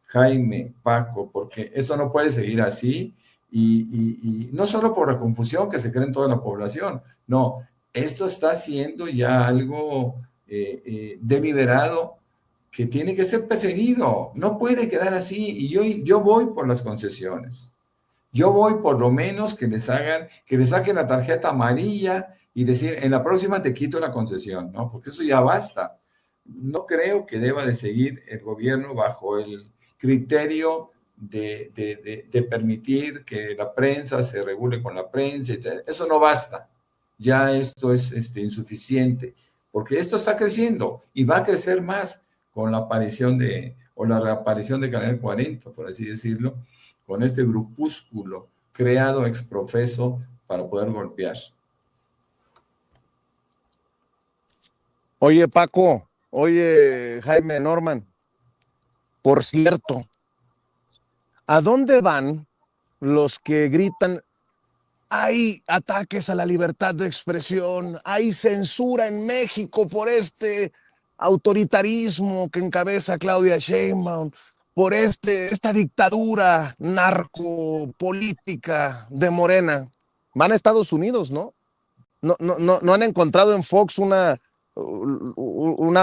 Jaime, Paco, porque esto no puede seguir así, y no solo por la confusión que se crea en toda la población, no, esto está siendo ya algo deliberado que tiene que ser perseguido, no puede quedar así, y yo voy por las concesiones. Yo voy por lo menos que les saquen la tarjeta amarilla y decir, en la próxima te quito la concesión, ¿no? Porque eso ya basta. No creo que deba de seguir el gobierno bajo el criterio de permitir que la prensa se regule con la prensa, etc. Eso no basta. Ya esto es insuficiente, porque esto está creciendo y va a crecer más con la aparición la reaparición de Canal 40, por así decirlo, con este grupúsculo creado ex profeso para poder golpear. Oye, Paco, oye, Jaime, Norman, por cierto, ¿a dónde van los que gritan: hay ataques a la libertad de expresión, hay censura en México por este autoritarismo que encabeza Claudia Sheinbaum, por esta dictadura narcopolítica de Morena? Van a Estados Unidos, ¿no? No han encontrado en Fox una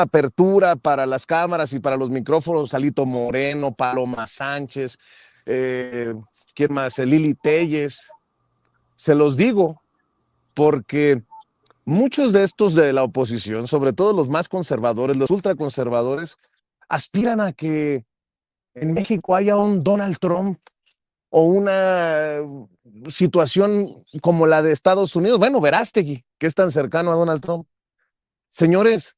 apertura para las cámaras y para los micrófonos. Alito Moreno, Paloma Sánchez, ¿quién más? Lili Telles. Se los digo porque muchos de estos de la oposición, sobre todo los más conservadores, los ultraconservadores, aspiran a que en México haya un Donald Trump o una situación como la de Estados Unidos. Bueno, Verástegui, que es tan cercano a Donald Trump. Señores,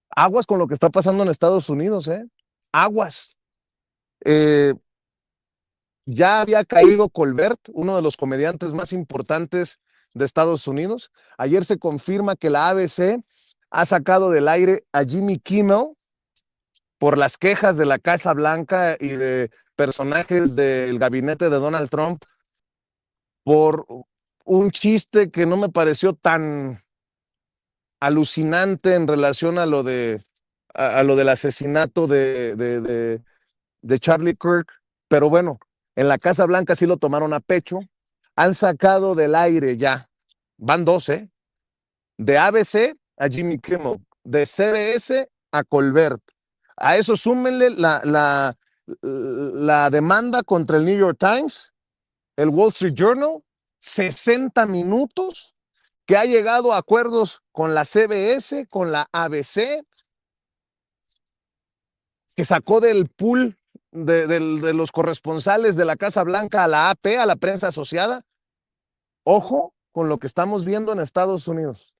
aguas con lo que está pasando en Estados Unidos, ¿eh? Aguas. Ya había caído Colbert, uno de los comediantes más importantes de Estados Unidos. Ayer se confirma que la ABC ha sacado del aire a Jimmy Kimmel por las quejas de la Casa Blanca y de personajes del gabinete de Donald Trump por un chiste que no me pareció tan alucinante en relación a lo del asesinato de Charlie Kirk. Pero bueno, en la Casa Blanca sí lo tomaron a pecho. Han sacado del aire ya, van dos, de ABC a Jimmy Kimmel, de CBS a Colbert. A eso súmenle la demanda contra el New York Times, el Wall Street Journal, 60 minutos, que ha llegado a acuerdos con la CBS, con la ABC, que sacó del pool de los corresponsales de la Casa Blanca a la AP, a la prensa asociada. Ojo con lo que estamos viendo en Estados Unidos,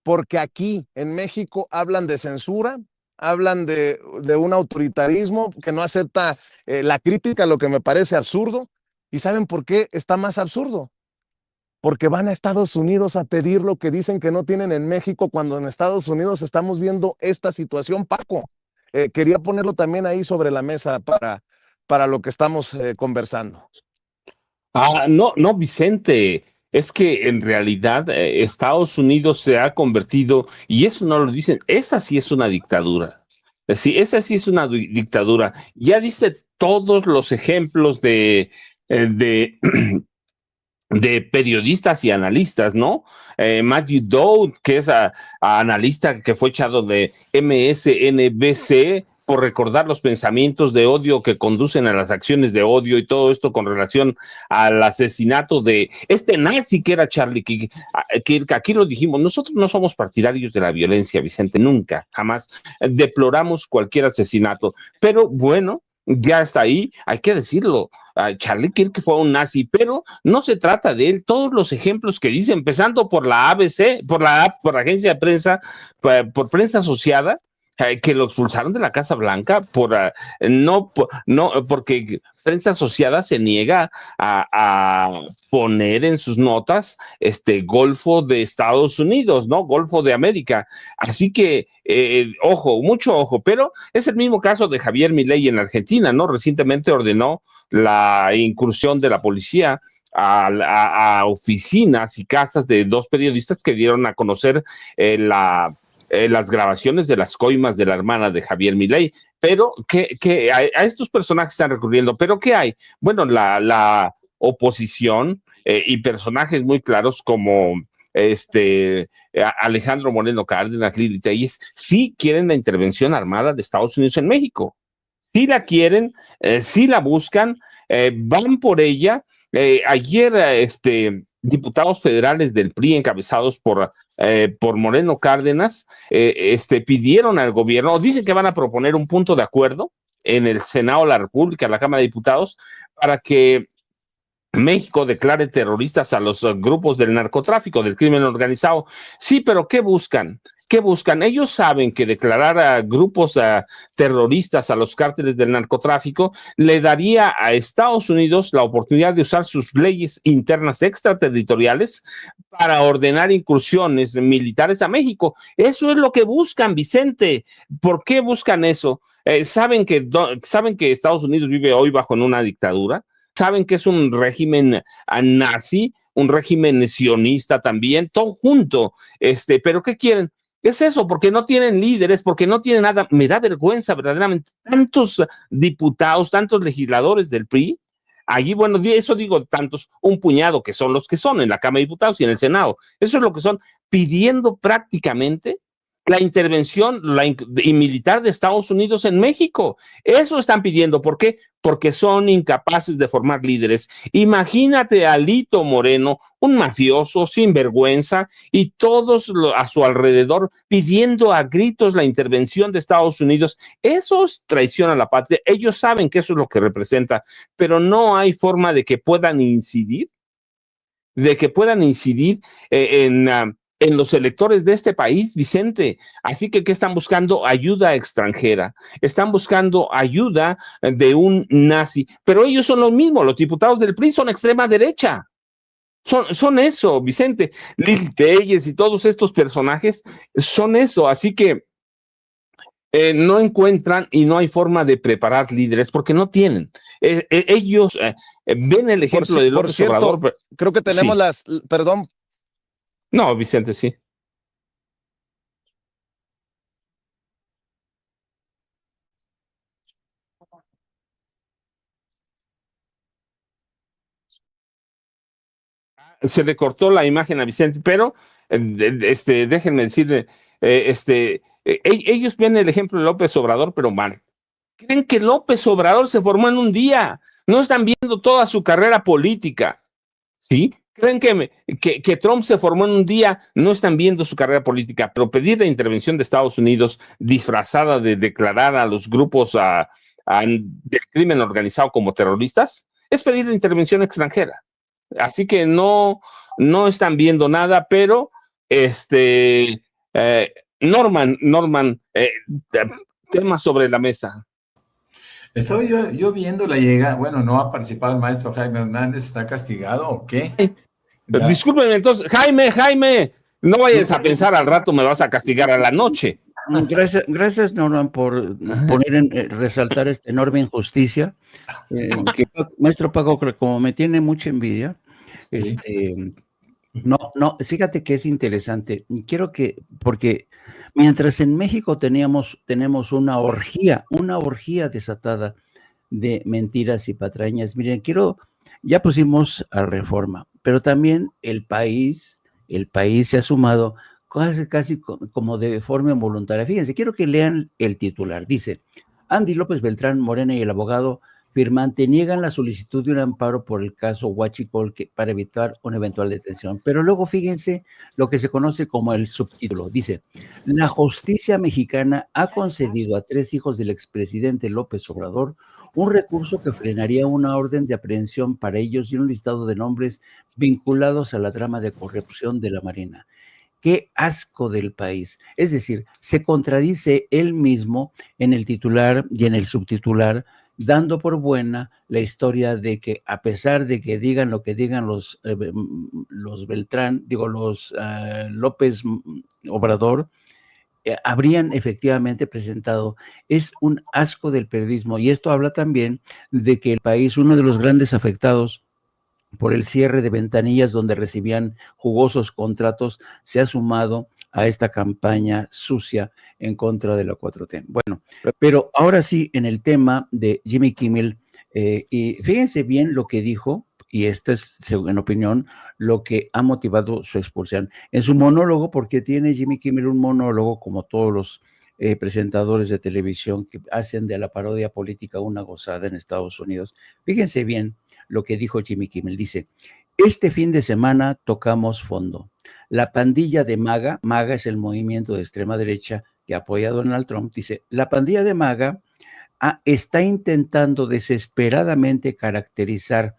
porque aquí en México hablan de censura, hablan de un autoritarismo que no acepta la crítica, lo que me parece absurdo. ¿Y saben por qué está más absurdo? Porque van a Estados Unidos a pedir lo que dicen que no tienen en México, cuando en Estados Unidos estamos viendo esta situación, Paco. Quería ponerlo también ahí sobre la mesa para lo que estamos conversando. No, Vicente, es que en realidad Estados Unidos se ha convertido, y eso no lo dicen, esa sí es una dictadura. Sí, esa sí es una dictadura. Ya diste todos los ejemplos de de periodistas y analistas, ¿no? Matthew Dowd, que es analista que fue echado de MSNBC por recordar los pensamientos de odio que conducen a las acciones de odio, y todo esto con relación al asesinato de este nazi que era Charlie Kirk. Aquí lo dijimos, nosotros no somos partidarios de la violencia, Vicente, nunca, jamás. Deploramos cualquier asesinato, pero bueno, ya está ahí, hay que decirlo. Charlie Kirk fue un nazi, pero no se trata de él. Todos los ejemplos que dice, empezando por la ABC, por la agencia de prensa, por prensa asociada, que lo expulsaron de la Casa Blanca porque prensa asociada se niega a poner en sus notas Golfo de Estados Unidos, ¿no? Golfo de América. Así que, ojo, mucho ojo, pero es el mismo caso de Javier Milei en Argentina, ¿no? Recientemente ordenó la incursión de la policía a oficinas y casas de 2 periodistas que dieron a conocer las grabaciones de las coimas de la hermana de Javier Milei, pero que a estos personajes están recurriendo, pero ¿qué hay? Bueno, la oposición y personajes muy claros como Alejandro Moreno Cárdenas, Lili Telles, sí quieren la intervención armada de Estados Unidos en México, sí la quieren, sí la buscan, van por ella. Ayer, diputados federales del PRI encabezados por Moreno Cárdenas pidieron al gobierno, o dicen que van a proponer un punto de acuerdo en el Senado de la República, en la Cámara de Diputados, para que México declare terroristas a los grupos del narcotráfico, del crimen organizado. Sí, pero ¿qué buscan? ¿Qué buscan? Ellos saben que declarar a grupos terroristas a los cárteles del narcotráfico le daría a Estados Unidos la oportunidad de usar sus leyes internas extraterritoriales para ordenar incursiones militares a México. Eso es lo que buscan, Vicente. ¿Por qué buscan eso? ¿Saben que Estados Unidos vive hoy bajo una dictadura? Saben que es un régimen nazi, un régimen sionista también, todo junto. Pero ¿qué quieren? Es eso, porque no tienen líderes, porque no tienen nada. Me da vergüenza verdaderamente. Tantos diputados, tantos legisladores del PRI, allí, bueno, eso digo, tantos, un puñado que son los que son en la Cámara de Diputados y en el Senado. Eso es lo que son, pidiendo prácticamente la intervención militar de Estados Unidos en México. Eso están pidiendo. ¿Por qué? Porque son incapaces de formar líderes. Imagínate a Alito Moreno, un mafioso sin vergüenza, y todos a su alrededor pidiendo a gritos la intervención de Estados Unidos. Eso es traición a la patria. Ellos saben que eso es lo que representa, pero no hay forma de que puedan incidir, en los electores de este país, Vicente. Así que, ¿qué están buscando? Ayuda extranjera. Están buscando ayuda de un nazi. Pero ellos son los mismos. Los diputados del PRI son extrema derecha. Son eso, Vicente. Lili Telles y todos estos personajes son eso. Así que no encuentran y no hay forma de preparar líderes porque no tienen. Ellos ven el ejemplo de López Obrador. Creo que tenemos perdón. No, Vicente, sí. Se le cortó la imagen a Vicente, pero déjenme decirle, ellos ven el ejemplo de López Obrador, pero mal. Creen que López Obrador se formó en un día, no están viendo toda su carrera política, ¿sí? Creen que Trump se formó en un día, no están viendo su carrera política, pero pedir la intervención de Estados Unidos disfrazada de declarar a los grupos del crimen organizado como terroristas, es pedir la intervención extranjera. Así que no están viendo nada, pero Norman, temas sobre la mesa. Estaba yo viendo la llegada, bueno, no ha participado el maestro Jaime Hernández, ¿está castigado o qué? Discúlpenme, entonces, Jaime, no vayas a pensar al rato me vas a castigar a la noche. Gracias, Norman, por resaltar esta enorme injusticia. Que maestro Paco, como me tiene mucha envidia, no, fíjate que es interesante. Porque mientras en México tenemos una orgía desatada de mentiras y patrañas, miren, ya pusimos a Reforma, pero también el país se ha sumado casi como de forma involuntaria. Fíjense, quiero que lean el titular. Dice: Andy López Beltrán Morena y el abogado firmante niegan la solicitud de un amparo por el caso Huachicol para evitar una eventual detención. Pero luego fíjense lo que se conoce como el subtítulo. Dice, la justicia mexicana ha concedido a 3 hijos del expresidente López Obrador un recurso que frenaría una orden de aprehensión para ellos y un listado de nombres vinculados a la trama de corrupción de la Marina. Qué asco del país. Es decir, se contradice él mismo en el titular y en el subtitular, dando por buena la historia de que a pesar de que digan lo que digan los Beltrán, los López Obrador, habrían efectivamente presentado. Es un asco del periodismo, y esto habla también de que el país, uno de los grandes afectados por el cierre de ventanillas donde recibían jugosos contratos, se ha sumado a esta campaña sucia en contra de la 4T. Bueno, pero ahora sí, en el tema de Jimmy Kimmel, y fíjense bien lo que dijo, y esta es, en opinión, lo que ha motivado su expulsión. En su monólogo, porque tiene Jimmy Kimmel un monólogo, como todos los presentadores de televisión que hacen de la parodia política una gozada en Estados Unidos. Fíjense bien lo que dijo Jimmy Kimmel. Dice, este fin de semana tocamos fondo. La pandilla de MAGA, MAGA es el movimiento de extrema derecha que apoya a Donald Trump, dice, la pandilla de MAGA está intentando desesperadamente caracterizar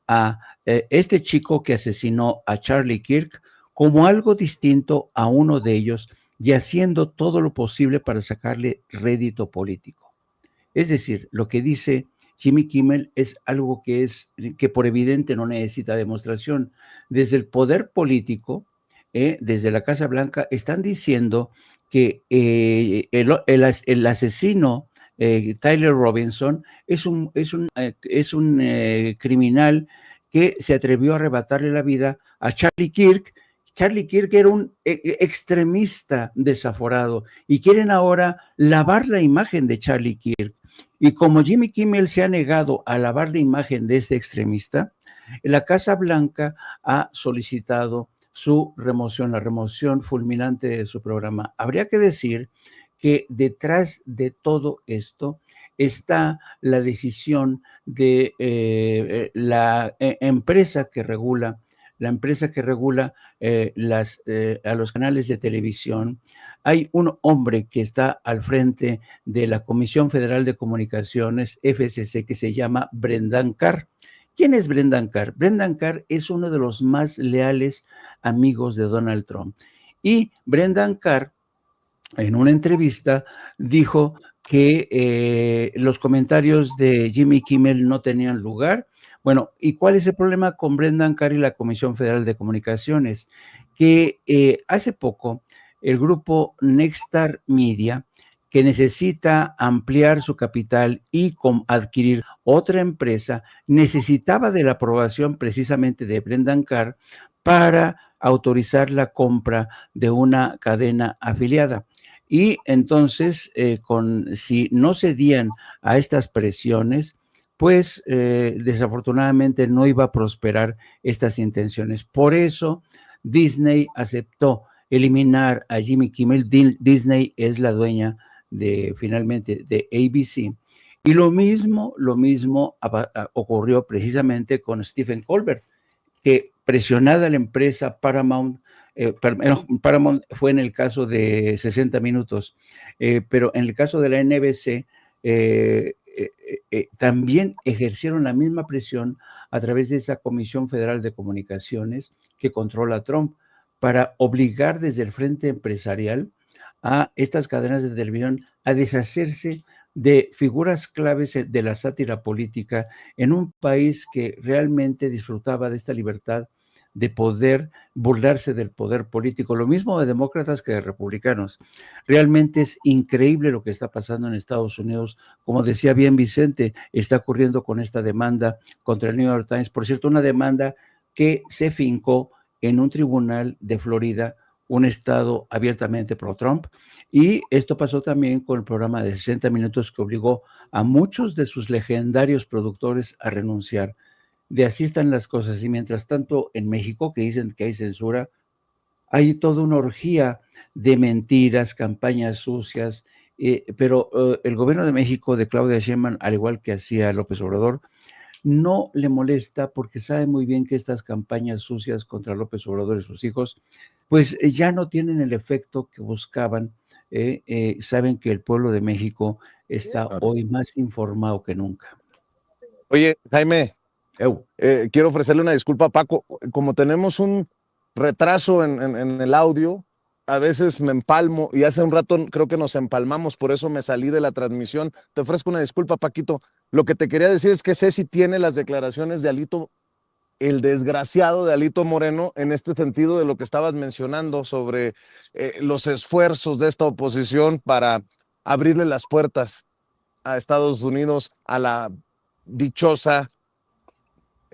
a este chico que asesinó a Charlie Kirk como algo distinto a uno de ellos y haciendo todo lo posible para sacarle rédito político. Es decir, lo que dice Jimmy Kimmel es algo que por evidente no necesita demostración. Desde el poder político, desde la Casa Blanca, están diciendo que el asesino Tyler Robinson es un criminal que se atrevió a arrebatarle la vida a Charlie Kirk. Charlie Kirk era un extremista desaforado y quieren ahora lavar la imagen de Charlie Kirk. Y como Jimmy Kimmel se ha negado a lavar la imagen de este extremista, la Casa Blanca ha solicitado su remoción, la remoción fulminante de su programa. Habría que decir que detrás de todo esto está la decisión de la empresa que regula a los canales de televisión. Hay un hombre que está al frente de la Comisión Federal de Comunicaciones, FCC, que se llama Brendan Carr. ¿Quién es Brendan Carr? Brendan Carr es uno de los más leales amigos de Donald Trump. Y Brendan Carr, en una entrevista, dijo que los comentarios de Jimmy Kimmel no tenían lugar. Bueno, ¿y cuál es el problema con Brendan Carr y la Comisión Federal de Comunicaciones? Que hace poco el grupo Nexstar Media, que necesita ampliar su capital y adquirir otra empresa, necesitaba de la aprobación precisamente de Brendan Carr para autorizar la compra de una cadena afiliada. Y entonces, si no cedían a estas presiones, pues desafortunadamente no iba a prosperar estas intenciones. Por eso Disney aceptó eliminar a Jimmy Kimmel. Disney es la dueña finalmente de ABC. Y lo mismo ocurrió precisamente con Stephen Colbert, que presionada la empresa Paramount, Paramount fue en el caso de 60 Minutos, pero en el caso de la NBC también ejercieron la misma presión a través de esa Comisión Federal de Comunicaciones que controla Trump, para obligar desde el frente empresarial a estas cadenas de televisión a deshacerse de figuras claves de la sátira política en un país que realmente disfrutaba de esta libertad de poder burlarse del poder político, lo mismo de demócratas que de republicanos. Realmente es increíble lo que está pasando en Estados Unidos. Como decía bien Vicente, está ocurriendo con esta demanda contra el New York Times. Por cierto, una demanda que se fincó en un tribunal de Florida, un estado abiertamente pro-Trump, y esto pasó también con el programa de 60 Minutos que obligó a muchos de sus legendarios productores a renunciar. De así están las cosas, y mientras tanto en México, que dicen que hay censura, hay toda una orgía de mentiras, campañas sucias Pero el gobierno de México de Claudia Sheinbaum, al igual que hacía López Obrador, no le molesta porque sabe muy bien que estas campañas sucias contra López Obrador y sus hijos, pues ya no tienen el efecto que buscaban. Saben que el pueblo de México está hoy más informado que nunca. Oye, Jaime, quiero ofrecerle una disculpa a Paco. Como tenemos un retraso en el audio, a veces me empalmo y hace un rato creo que nos empalmamos, por eso me salí de la transmisión. Te ofrezco una disculpa, Paquito. Lo que te quería decir es que Ceci tiene las declaraciones de Alito, el desgraciado de Alito Moreno, en este sentido de lo que estabas mencionando sobre los esfuerzos de esta oposición para abrirle las puertas a Estados Unidos, a la dichosa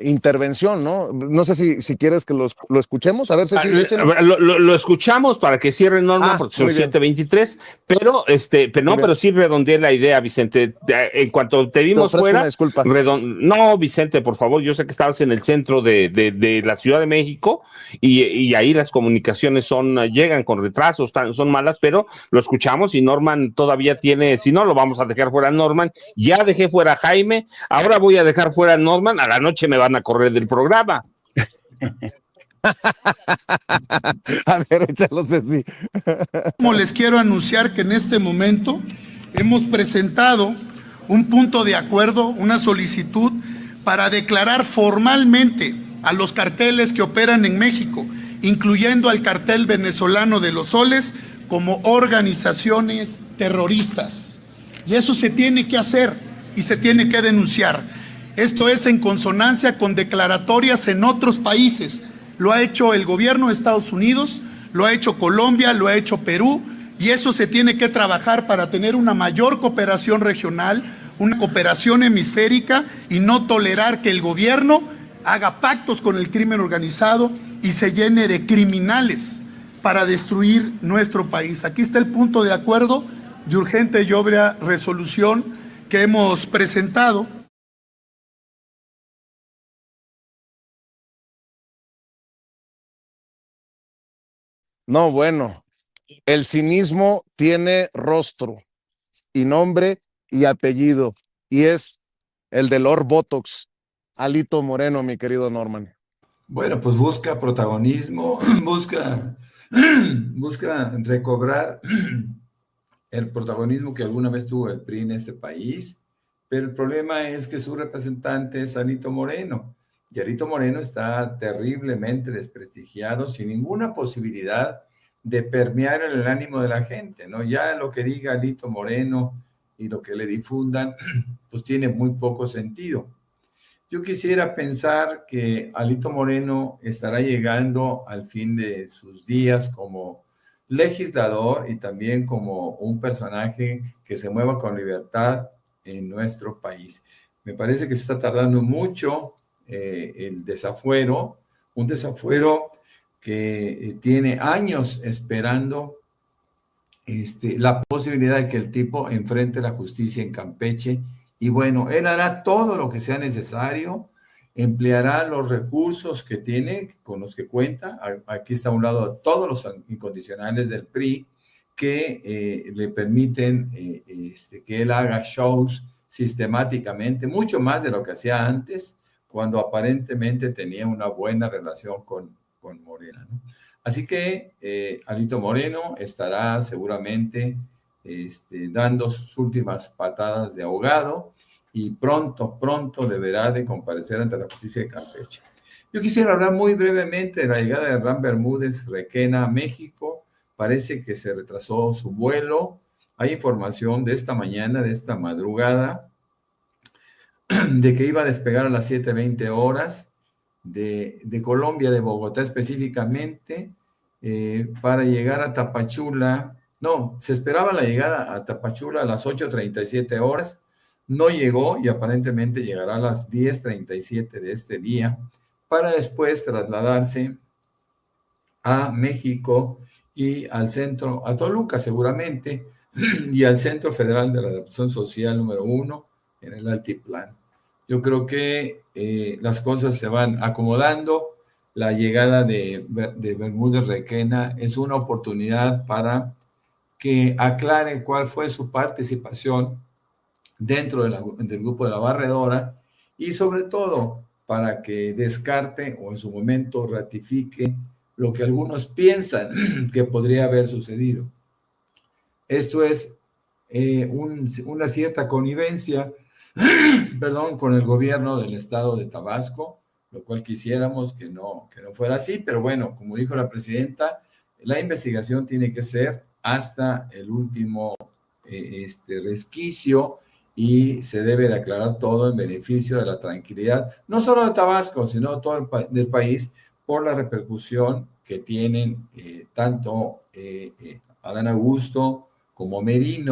intervención, ¿no? No sé si quieres que lo escuchemos, a ver si lo escuchamos para que cierre Norman, porque son 7:23, pero pero sí redondeé la idea, Vicente. En cuanto te vimos fuera, una disculpa. No, Vicente, por favor, yo sé que estabas en el centro de la Ciudad de México y ahí las comunicaciones llegan con retrasos, son malas, pero lo escuchamos y Norman todavía tiene, si no, lo vamos a dejar fuera Norman. Ya dejé fuera a Jaime, ahora voy a dejar fuera a Norman, a la noche me van a correr del programa. A ver, échalo, Ceci. Como les quiero anunciar que en este momento hemos presentado un punto de acuerdo, una solicitud para declarar formalmente a los carteles que operan en México, incluyendo al cartel venezolano de los soles, como organizaciones terroristas. Y eso se tiene que hacer y se tiene que denunciar. Esto es en consonancia con declaratorias en otros países. Lo ha hecho el gobierno de Estados Unidos, lo ha hecho Colombia, lo ha hecho Perú, y eso se tiene que trabajar para tener una mayor cooperación regional, una cooperación hemisférica, y no tolerar que el gobierno haga pactos con el crimen organizado y se llene de criminales para destruir nuestro país. Aquí está el punto de acuerdo de urgente y obvia resolución que hemos presentado. No, bueno, el cinismo tiene rostro y nombre y apellido, y es el de Lord Botox, Alito Moreno, mi querido Norman. Bueno, pues busca protagonismo, busca recobrar el protagonismo que alguna vez tuvo el PRI en este país, pero el problema es que su representante es Alito Moreno, y Alito Moreno está terriblemente desprestigiado, sin ninguna posibilidad de permear el ánimo de la gente, ¿no? Ya lo que diga Alito Moreno y lo que le difundan, pues tiene muy poco sentido. Yo quisiera pensar que Alito Moreno estará llegando al fin de sus días como legislador y también como un personaje que se mueva con libertad en nuestro país. Me parece que se está tardando mucho el desafuero, un desafuero que tiene años esperando la posibilidad de que el tipo enfrente la justicia en Campeche. Y bueno, él hará todo lo que sea necesario, empleará los recursos que tiene, con los que cuenta. Aquí está a un lado todos los incondicionales del PRI que le permiten que él haga shows sistemáticamente, mucho más de lo que hacía antes, cuando aparentemente tenía una buena relación con Morena, ¿no? Así que Alito Moreno estará seguramente dando sus últimas patadas de ahogado y pronto deberá de comparecer ante la justicia de Campeche. Yo quisiera hablar muy brevemente de la llegada de Hernán Bermúdez Requena a México. Parece que se retrasó su vuelo. Hay información de esta mañana, de esta madrugada, de que iba a despegar a las 7:20 horas de Colombia, de Bogotá específicamente, para llegar a Tapachula. No, se esperaba la llegada a Tapachula a las 8:37 horas, no llegó y aparentemente llegará a las 10:37 de este día, para después trasladarse a México y al centro, a Toluca seguramente, y al Centro Federal de la Adaptación Social número 1 en el Altiplano. Yo creo que las cosas se van acomodando. La llegada de Bermúdez Requena es una oportunidad para que aclare cuál fue su participación dentro del grupo de la barredora y sobre todo para que descarte o en su momento ratifique lo que algunos piensan que podría haber sucedido. Esto es una cierta connivencia con el gobierno del estado de Tabasco, lo cual quisiéramos que no fuera así, pero bueno, como dijo la presidenta, la investigación tiene que ser hasta el último resquicio y se debe de aclarar todo en beneficio de la tranquilidad, no solo de Tabasco, sino todo del país, por la repercusión que tienen tanto Adán Augusto como Merino,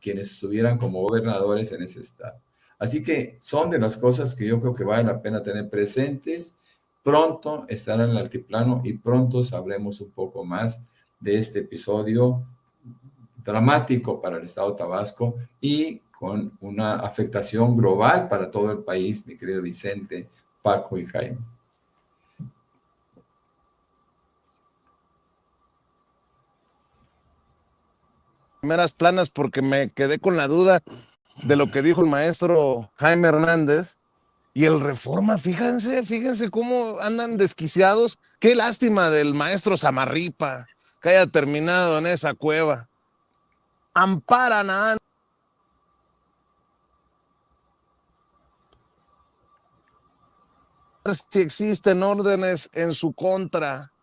quienes estuvieran como gobernadores en ese estado. Así que son de las cosas que yo creo que vale la pena tener presentes. Pronto estará en el altiplano y pronto sabremos un poco más de este episodio dramático para el estado de Tabasco y con una afectación global para todo el país, mi querido Vicente, Paco y Jaime. Primeras planas porque me quedé con la duda de lo que dijo el maestro Jaime Hernández y el Reforma, fíjense cómo andan desquiciados. Qué lástima del maestro Samarripa que haya terminado en esa cueva. Amparan a si existen órdenes en su contra.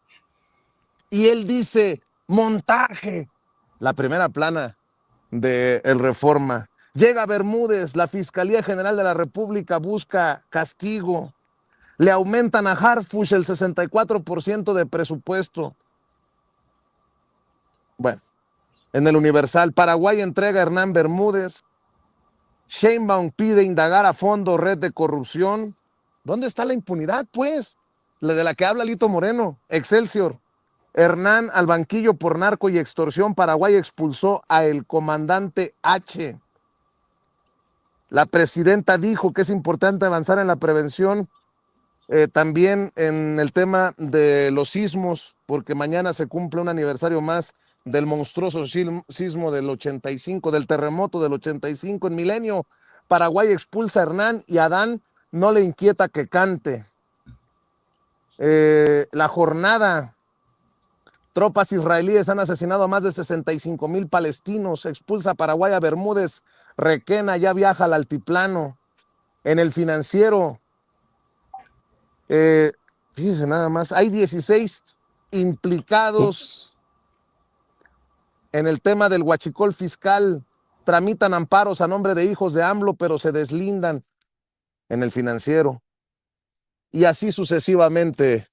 Y él dice, montaje. La primera plana de el Reforma. Llega Bermúdez, la Fiscalía General de la República busca castigo. Le aumentan a Harfuch el 64% de presupuesto. Bueno, en el Universal, Paraguay entrega a Hernán Bermúdez. Sheinbaum pide indagar a fondo red de corrupción. ¿Dónde está la impunidad, pues? La de la que habla Lito Moreno. Excelsior. Hernán al banquillo por narco y extorsión. Paraguay expulsó a el comandante H. La presidenta dijo que es importante avanzar en la prevención, también en el tema de los sismos, porque mañana se cumple un aniversario más del monstruoso sismo del 85, del terremoto del 85 en Milenio. Paraguay expulsa a Hernán y a Adán no le inquieta que cante. La jornada. Tropas israelíes han asesinado a más de 65,000 palestinos. Expulsa a Paraguay a Bermúdez. Requena ya viaja al altiplano. En el Financiero, fíjense nada más, hay 16 implicados en el tema del huachicol fiscal. Tramitan amparos a nombre de hijos de AMLO, pero se deslindan. En el Financiero. Y así sucesivamente.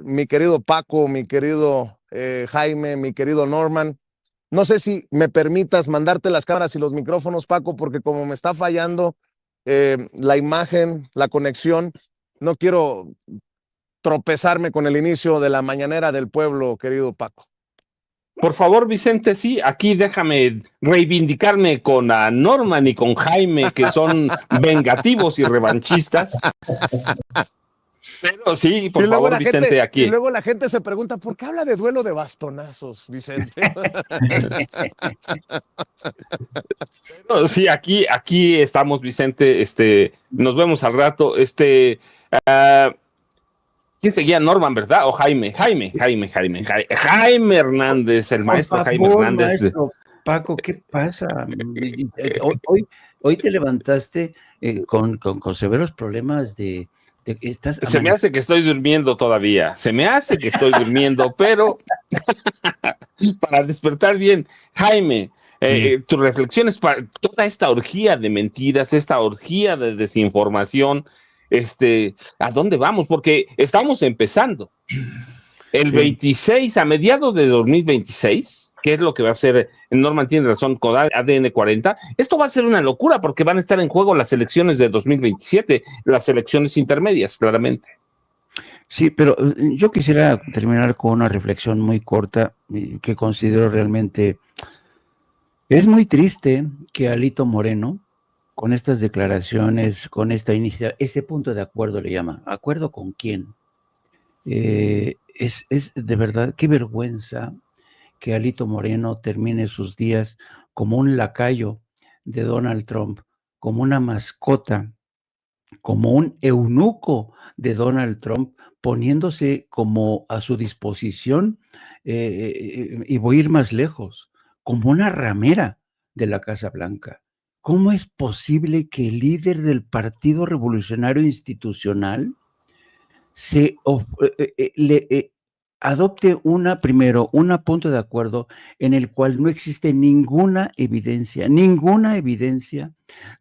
Mi querido Paco, mi querido Jaime, mi querido Norman. No sé si me permitas mandarte las cámaras y los micrófonos, Paco, porque como me está fallando la imagen, la conexión, no quiero tropezarme con el inicio de la mañanera del pueblo, querido Paco. Por favor, Vicente, sí, aquí déjame reivindicarme con Norman y con Jaime, que son vengativos y revanchistas. Pero sí, por favor, Vicente, aquí. Y luego la gente se pregunta, ¿por qué habla de duelo de bastonazos, Vicente? Sí, aquí estamos, Vicente. Nos vemos al rato. ¿Quién seguía? Norman, ¿verdad? ¿O Jaime? Jaime Hernández, el maestro Jaime Hernández. Maestro Paco, ¿qué pasa? Hoy te levantaste con severos problemas de Se me hace que estoy durmiendo todavía. Pero para despertar bien, Jaime, tus reflexiones para toda esta orgía de mentiras, esta orgía de desinformación, ¿a dónde vamos? Porque estamos empezando. El 26, a mediados de 2026, que es lo que va a ser, Norman tiene razón, con ADN 40, esto va a ser una locura porque van a estar en juego las elecciones de 2027, las elecciones intermedias, claramente. Sí, pero yo quisiera terminar con una reflexión muy corta que considero realmente, es muy triste que Alito Moreno, con estas declaraciones, con esta iniciativa, ese punto de acuerdo le llama, ¿acuerdo con quién? Es de verdad, qué vergüenza que Alito Moreno termine sus días como un lacayo de Donald Trump, como una mascota, como un eunuco de Donald Trump, poniéndose como a su disposición, y voy a ir más lejos, como una ramera de la Casa Blanca. ¿Cómo es posible que el líder del Partido Revolucionario Institucional adopte primero, un punto de acuerdo en el cual no existe ninguna evidencia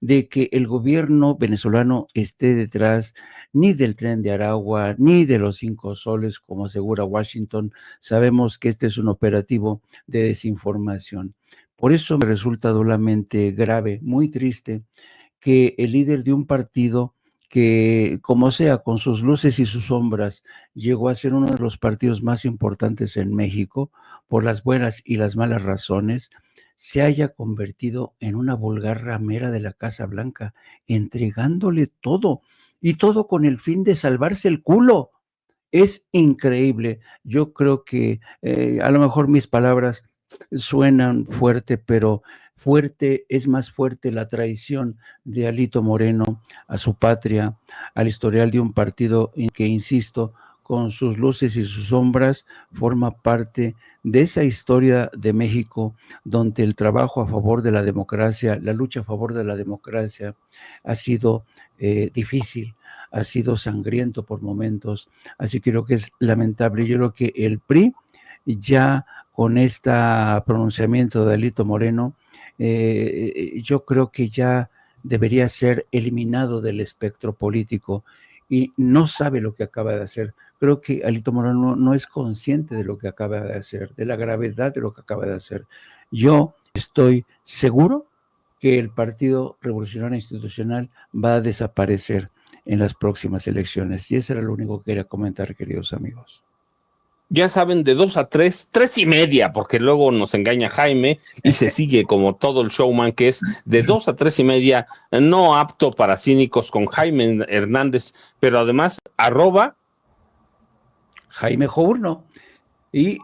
de que el gobierno venezolano esté detrás ni del Tren de Aragua, ni de los 5 soles, como asegura Washington? Sabemos que este es un operativo de desinformación. Por eso me resulta doblemente grave, muy triste, que el líder de un partido que, como sea, con sus luces y sus sombras, llegó a ser uno de los partidos más importantes en México, por las buenas y las malas razones, se haya convertido en una vulgar ramera de la Casa Blanca, entregándole todo, y todo con el fin de salvarse el culo. Es increíble. Yo creo que a lo mejor mis palabras suenan fuerte, pero es más fuerte la traición de Alito Moreno a su patria, al historial de un partido en que, insisto, con sus luces y sus sombras, forma parte de esa historia de México donde el trabajo a favor de la democracia, la lucha a favor de la democracia ha sido difícil, ha sido sangriento por momentos. Así que creo que es lamentable. Yo creo que el PRI, ya con este pronunciamiento de Alito Moreno, yo creo que ya debería ser eliminado del espectro político, y no sabe lo que acaba de hacer. Creo que Alito Moreno no es consciente de lo que acaba de hacer, de la gravedad de lo que acaba de hacer. Yo estoy seguro que el Partido Revolucionario Institucional va a desaparecer en las próximas elecciones. Y eso era lo único que quería comentar, queridos amigos. Ya saben, de 2 a 3, 3:30, porque luego nos engaña Jaime y se sigue como todo el showman, que es de 2 a 3:30, no apto para cínicos, con Jaime Hernández, pero además Jaime Journo. Y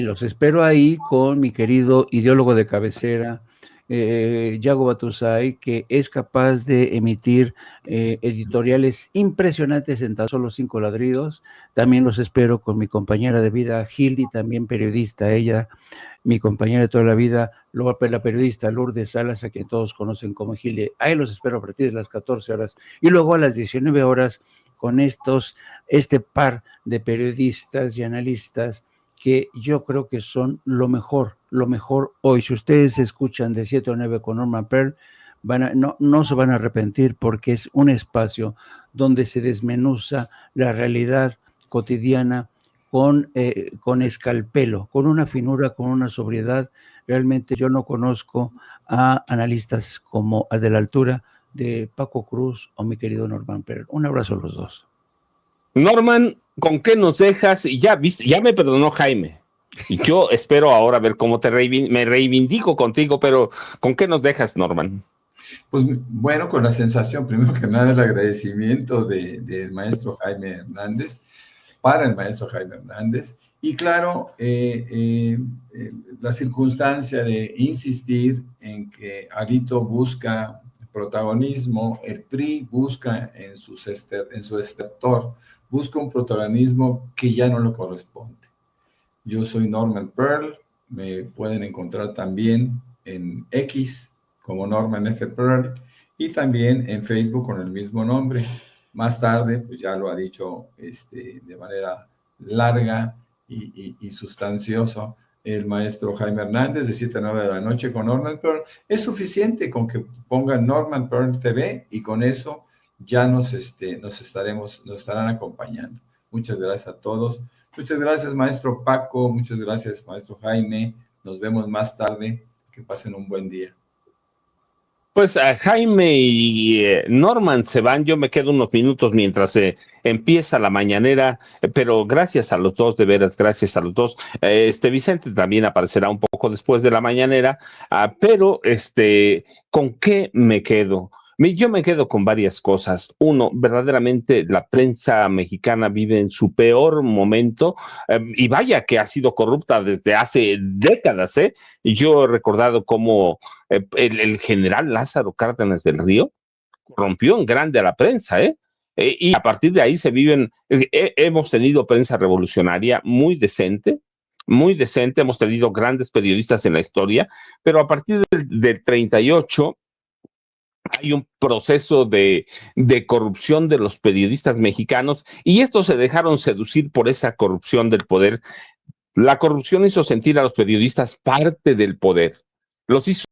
los espero ahí con mi querido ideólogo de cabecera, Yago Batusay, que es capaz de emitir editoriales impresionantes en tan solo 5 ladridos. También los espero con mi compañera de vida, Hildy, también periodista, ella, mi compañera de toda la vida, luego la periodista Lourdes Salas, a quien todos conocen como Hildy. Ahí los espero a partir de las 14 horas. Y luego a las 19 horas con este par de periodistas y analistas que yo creo que son lo mejor hoy. Si ustedes escuchan de 7 a 9 con Norman Pearl, no se van a arrepentir, porque es un espacio donde se desmenuza la realidad cotidiana con escalpelo, con una finura, con una sobriedad. Realmente yo no conozco a analistas como a de la altura de Paco Cruz o mi querido Norman Pearl. Un abrazo a los dos. Norman, ¿con qué nos dejas? Y ya viste, ya me perdonó Jaime. Y yo espero ahora ver cómo me reivindico contigo, pero ¿con qué nos dejas, Norman? Pues bueno, con la sensación, primero que nada, el agradecimiento del maestro Jaime Hernández, para el maestro Jaime Hernández, y claro, la circunstancia de insistir en que Alito busca protagonismo, el PRI busca en su estertor, busca un protagonismo que ya no le corresponde. Yo soy Norman Pearl, me pueden encontrar también en X como Norman F. Pearl, y también en Facebook con el mismo nombre. Más tarde, pues ya lo ha dicho de manera larga y sustanciosa el maestro Jaime Hernández, de 7 a 9 de la noche con Norman Pearl. Es suficiente con que pongan Norman Pearl TV y con eso ya nos estarán acompañando. Muchas gracias a todos. Muchas gracias, maestro Paco. Muchas gracias, maestro Jaime. Nos vemos más tarde. Que pasen un buen día. Pues Jaime y Norman se van, yo me quedo unos minutos mientras empieza la mañanera, pero gracias a los dos, de veras, gracias a los dos. Vicente también aparecerá un poco después de la mañanera, pero ¿con qué me quedo? Yo me quedo con varias cosas. Uno, verdaderamente la prensa mexicana vive en su peor momento, y vaya que ha sido corrupta desde hace décadas, ¿eh? Y yo he recordado cómo el general Lázaro Cárdenas del Río corrompió en grande a la prensa, ¿eh? Y a partir de ahí hemos tenido prensa revolucionaria muy decente, hemos tenido grandes periodistas en la historia, pero a partir del 38 hay un proceso de corrupción de los periodistas mexicanos y estos se dejaron seducir por esa corrupción del poder. La corrupción hizo sentir a los periodistas parte del poder, los hizo